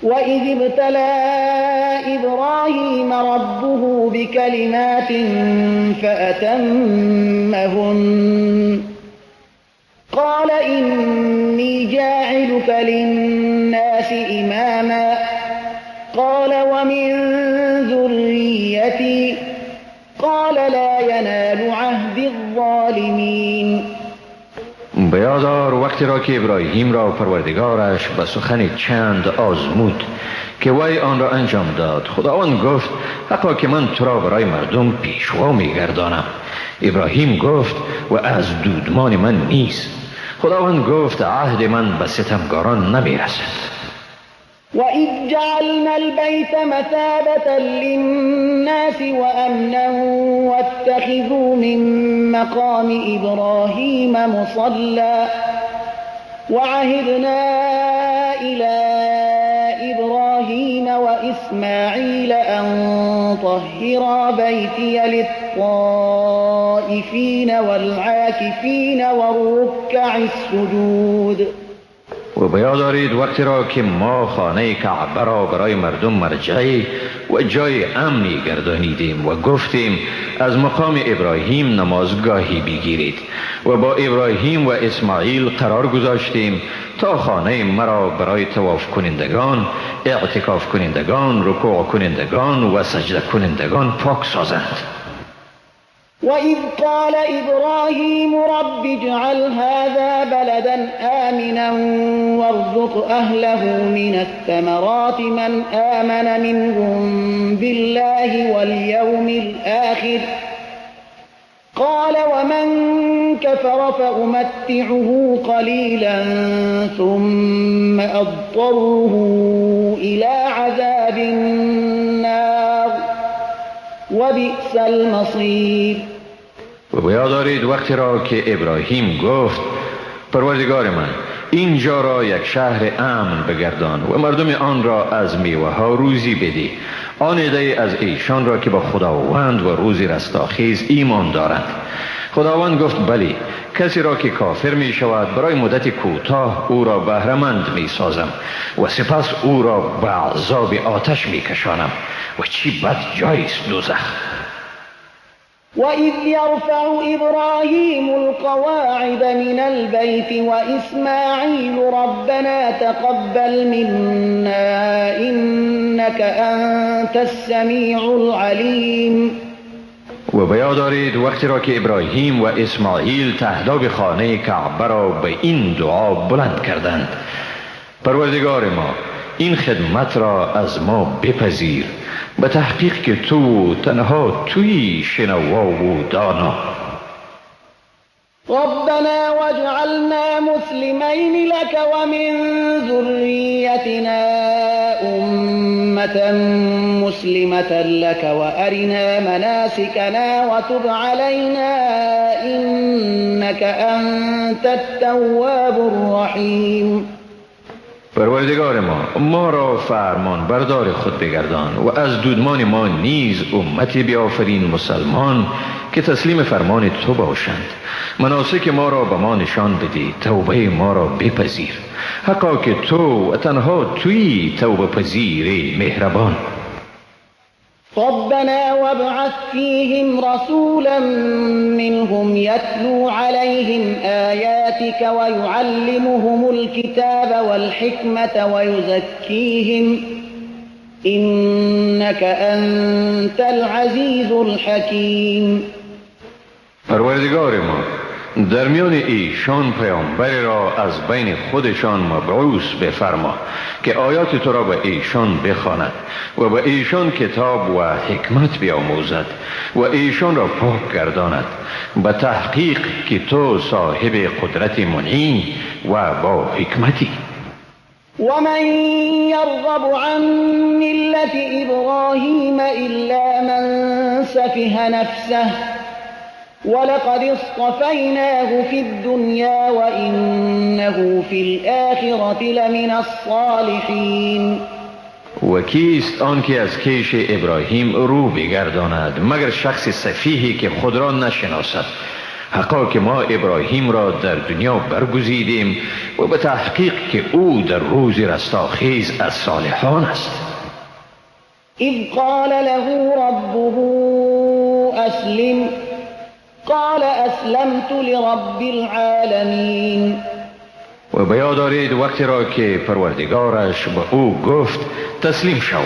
وَإِذِ ابْتَلَى إِبْرَاهِيمَ رَبُّهُ بِكَلِمَاتٍ فَأَتَمَّهُنَّ قال إني جاعلك للناس إماما قال ومن ذريتي قال لا ينال عهد الظالمين. بیادار وقتی را که ابراهیم را پروردگارش به سخن چند آزمود که وی آن را انجام داد، خداوند گفت حقا که من تو را برای مردم پیشوا می‌گردانم. ابراهیم گفت و از دودمان من نیست. خداوند گفت عهد من به ستمگاران نمی‌رسد. وَإِذْ جَعَلْنَا الْبَيْتَ مَثَابَةً لِلنَّاسِ وَأَمْنًا وَاتَّخِذُوا مِن مَّقَامِ إِبْرَاهِيمَ مُصَلًّى وَعَهِدْنَا إِلَى إِبْرَاهِيمَ وَإِسْمَاعِيلَ أَن طَهِّرَا بَيْتِيَ لِلطَّائِفِينَ وَالْعَاكِفِينَ وَالرُّكَّعِ السُّجُودِ. و بیاد دارید وقتی را که ما خانه کعبه را برای مردم مرجعی و جای امنی گردانیدیم و گفتیم از مقام ابراهیم نمازگاهی بگیرید و با ابراهیم و اسماعیل قرار گذاشتیم تا خانه مرا برای طواف کنندگان، اعتکاف کنندگان، رکوع کنندگان و سجده کنندگان پاک سازند. وإذ قال إبراهيم رب اجعل هذا بلدا آمنا وارزق أهله من الثمرات من آمن منهم بالله واليوم الآخر قال ومن كفر فأمتعه قليلا ثم أضطره إلى عذاب النار وبئس المصير. و به یاد دارید وقتی را که ابراهیم گفت پروردگار من اینجا را یک شهر امن بگردان و مردم آن را از میوه ها روزی بدی. آن عده از ایشان را که با خداوند و روزی رستاخیز ایمان دارند. خداوند گفت بلی، کسی را که کافر می شود برای مدت کوتاه او را بهره‌مند می سازم و سپس او را به عذاب آتش می کشانم و چی بد جایست دوزخ. وإذ يرفع إبراهيم القواعد من البيت وإسماعيل ربنا تقبل منا إنك أنت السميع العليم. و به یاد دارید وقتی را که ابراهیم و اسماعیل تهداب خانه کعبه را به این دعا بلند کردند: پروردگار ما این خدمت را از ما بپذیر، به تحقیق که تو تنها توی شنوا و دانا. ربنا واجعلنا مسلمين لك ومن ذريتنا أمة مسلمة لك وأرنا مناسكنا وتب علينا إنك أنت التواب الرحيم. پروردگار ما را فرمان بردار خود بگردان و از دودمان ما نیز امتی بیافرین مسلمان که تسلیم فرمان تو باشند. مناسک ما را به ما نشان بدی، توبه ما را بپذیر، حقا که تو و تنها توی توبه پذیر مهربان. ربنا وابعث فيهم رسولا منهم يتلو عليهم آياتك ويعلمهم الكتاب والحكمة ويزكيهم إنك أنت العزيز الحكيم. پروردگار ما در میان ایشان پیامبری را از بین خودشان مبعوث بفرما که آیات تو را به ایشان بخواند و به ایشان کتاب و حکمت بیاموزد و ایشان را پاک گرداند، به تحقیق که تو صاحب قدرت منعی و با حکمتی. ومن يرغب عن ملة إبراهيم إلا من سفه نفسه ولقد اصطفيناه في الدنيا وإنه في الآخرة لمن الصالحين. و کیست آن که از کیش ابراهیم رو بگرداند مگر شخص سفیهی که خود را نشناسد. حقا که ما ابراهیم را در دنیا برگزیدیم و به تحقیق که او در روز رستاخیز از صالحان است. اذ قال له ربه اسلم قال اسلمت لرب العالمین. و به یاد دارید وقتی را که پروردگارش به او گفت تسلیم شو،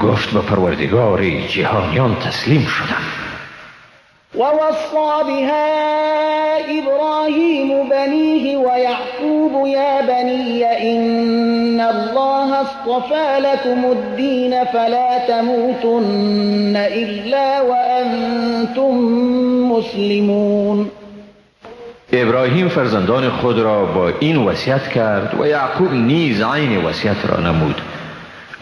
گفت به پروردگار جهانیان تسلیم شدم. ووصى بها إبراهيم بنيه ويعقوب يا بني إن الله اصطفى لكم الدين فلا تموتن إلا وأنتم مسلمون. ابراهیم فرزندان خود را با این وصیت کرد و یعقوب نیز عین وصیت را نمود: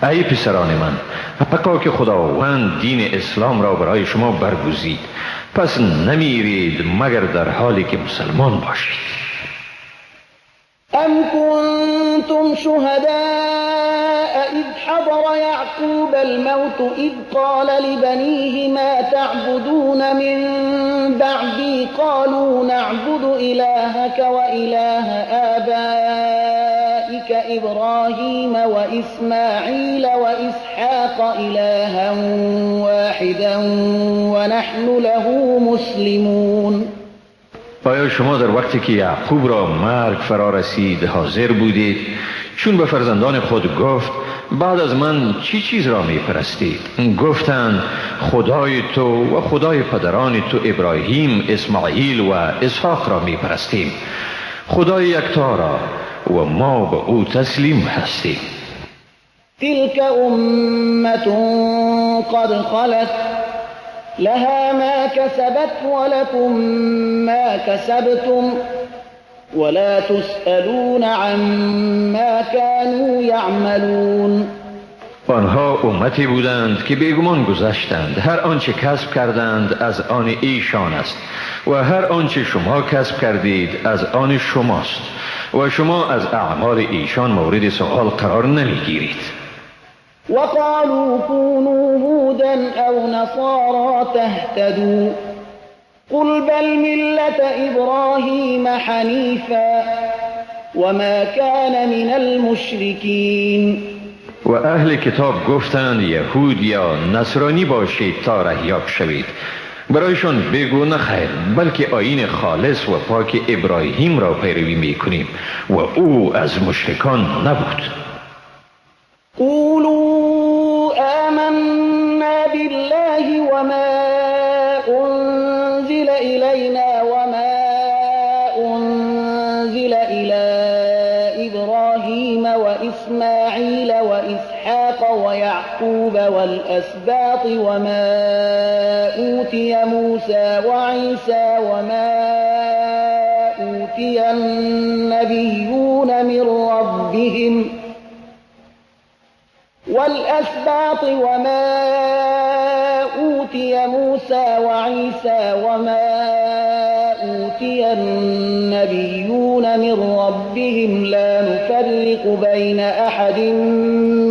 ای پسران من، حقا که خداوند دین اسلام را برای شما برگزید، پس نمیرید مگر در حالی که مسلمان باشید. ام کنتم شهداء اذ حضر یعقوب الموت اذ قال لبنیه ما تعبدون من بعدی قالوا نعبد الهك وإله آبائك إبراهيم وإسماعيل وإسحاق إلها واحدا ونحن له مسلمون. آیا شما در وقتی که یعقوب را مرگ فرا رسید حاضر بودید چون به فرزندان خود گفت بعد از من چیز را می پرستید؟ گفتند خدای تو و خدای پدران تو ابراهیم، اسماعیل و اسحاق را می پرستیم، خدای یکتا را، و ما به او تسلیم هستیم. تلك أمة قد خلت لها ما كسبت ولكم ما كسبتم ولا تسألون عما كانوا يعملون. آنها امتی بودند که بیگمان گذشتند، هر آنچه کسب کردند از آن ایشان است و هر آنچه شما کسب کردید از آن شماست و شما از اعمال ایشان مورد سؤال قرار نمیگیرید. وقالوا كونوا هودا أو نصارى تهتدوا قل بل ملة إبراهيم حنيفا وما كان من المشركين. و اهل کتاب گفتند یهود یا نصرانی باشید تا رهیاب شوید. برایشان بگو نخیر، بلکه آیین خالص و پاک ابراهیم را پیروی میکنیم و او از مشرکان نبود. قولوا آمنا بالله وما أنزل إلينا وما أنزل إلى إبراهيم وإسماعيل وإسحاق ويعقوب والأسباط وما أوتي موسى وعيسى وما أوتي النبيون من ربهم والأسباط وما أوتي موسى وعيسى وما أوتي النبيون من ربهم لا نفرق بين أحد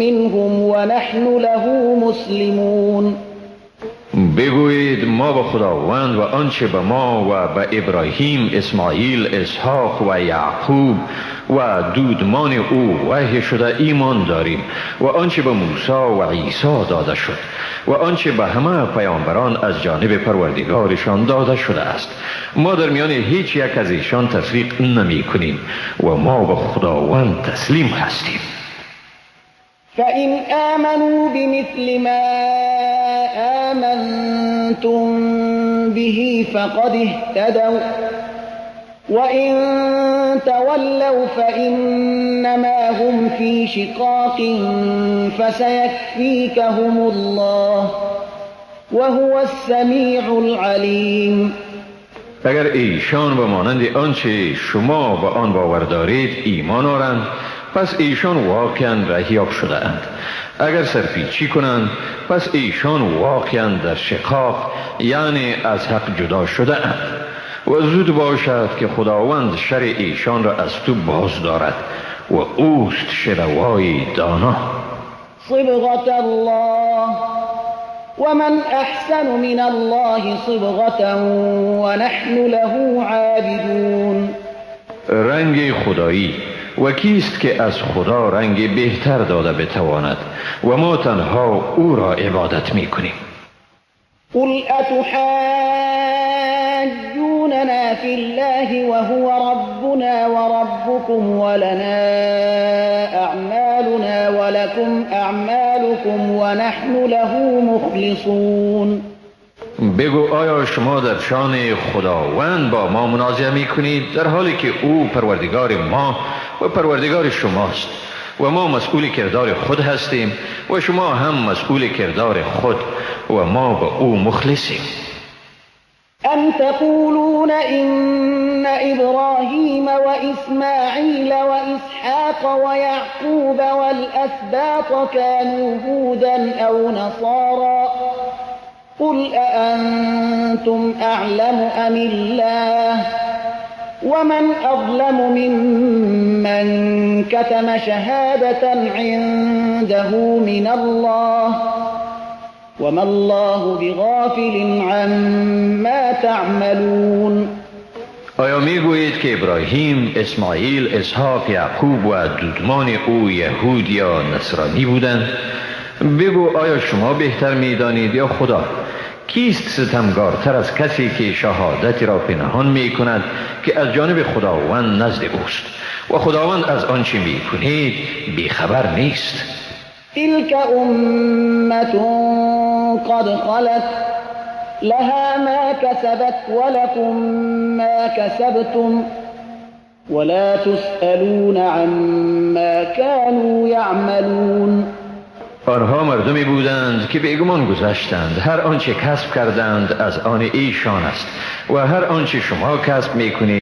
منهم ونحن له مسلمون. بگویید ما به خداوند و آنچه به ما و به ابراهیم، اسماعیل، اسحاق و یعقوب و دودمان او وحی شده ایمان داریم و آنچه به موسی و عیسی داده شد و آنچه به همه پیامبران از جانب پروردگارشان داده شده است. ما در میان هیچ یک از ایشان تفریق نمی کنیم و ما به خداوند تسلیم هستیم. فإن آمنوا بمثل ما آمنتم به فقد اهتدوا وإن تولوا فإنما هم في شقاق فسيكفيكهم الله وهو السميع العليم. اگر ایشان به مانند آنچه شما به آن باور دارید ایمان آورند، پس ایشان واقعا رهیاب شده اند. اگر سرپیچی کنند پس ایشان واقعا در شقاق یعنی از حق جدا شده اند و زود باشد که خداوند شر ایشان را از تو باز دارد و اوست شنوای دانا. صبغة الله ومن أحسن من الله صبغة ونحن له عابدون. رنگ خدایی و کیست که از خدا رنگ بهتر داده بتواند و ما تنها او را عبادت می کنیم. قل أتحاجوننا في الله وهو ربنا وربكم ولنا أعمالنا ولكم أعمالكم ونحن له مخلصون. بگو آیا شما در شان خداوند با ما منازعه می کنید در حالی که او پروردگار ما و پروردگار شماست و ما مسئول کردار خود هستیم و شما هم مسئول کردار خود و ما به او مخلصیم. أم تقولون إن إبراهيم وإسماعيل وإسحاق ويعقوب والأسباط كانوا هودا أو نصارى قل أأنتم أعلم أم الله ومن أظلم ممن كتم شهادة عنده من الله وما الله بغافل عما تعملون. آیا میگویید که ابراهیم، اسماعیل، اسحاق، یعقوب و دودمان او یهود یا نصرانی بودند؟ بگو آیا شما بهتر میدانید یا خدا؟ کیست ستمگارتر از کسی که شهادتی را پنهان می کند که از جانب خداوند نزد اوست و خداوند از آنچه می کنید بیخبر نیست؟ تلك أمة قد خلت لها ما كسبت ولكم ما كسبتم ولا تسألون عما كانوا يعملون. آنها مردمی بودند که بیگمان گذشتند. هر آنچه کسب کردند از آن ایشان است و هر آنچه شما کسب میکنید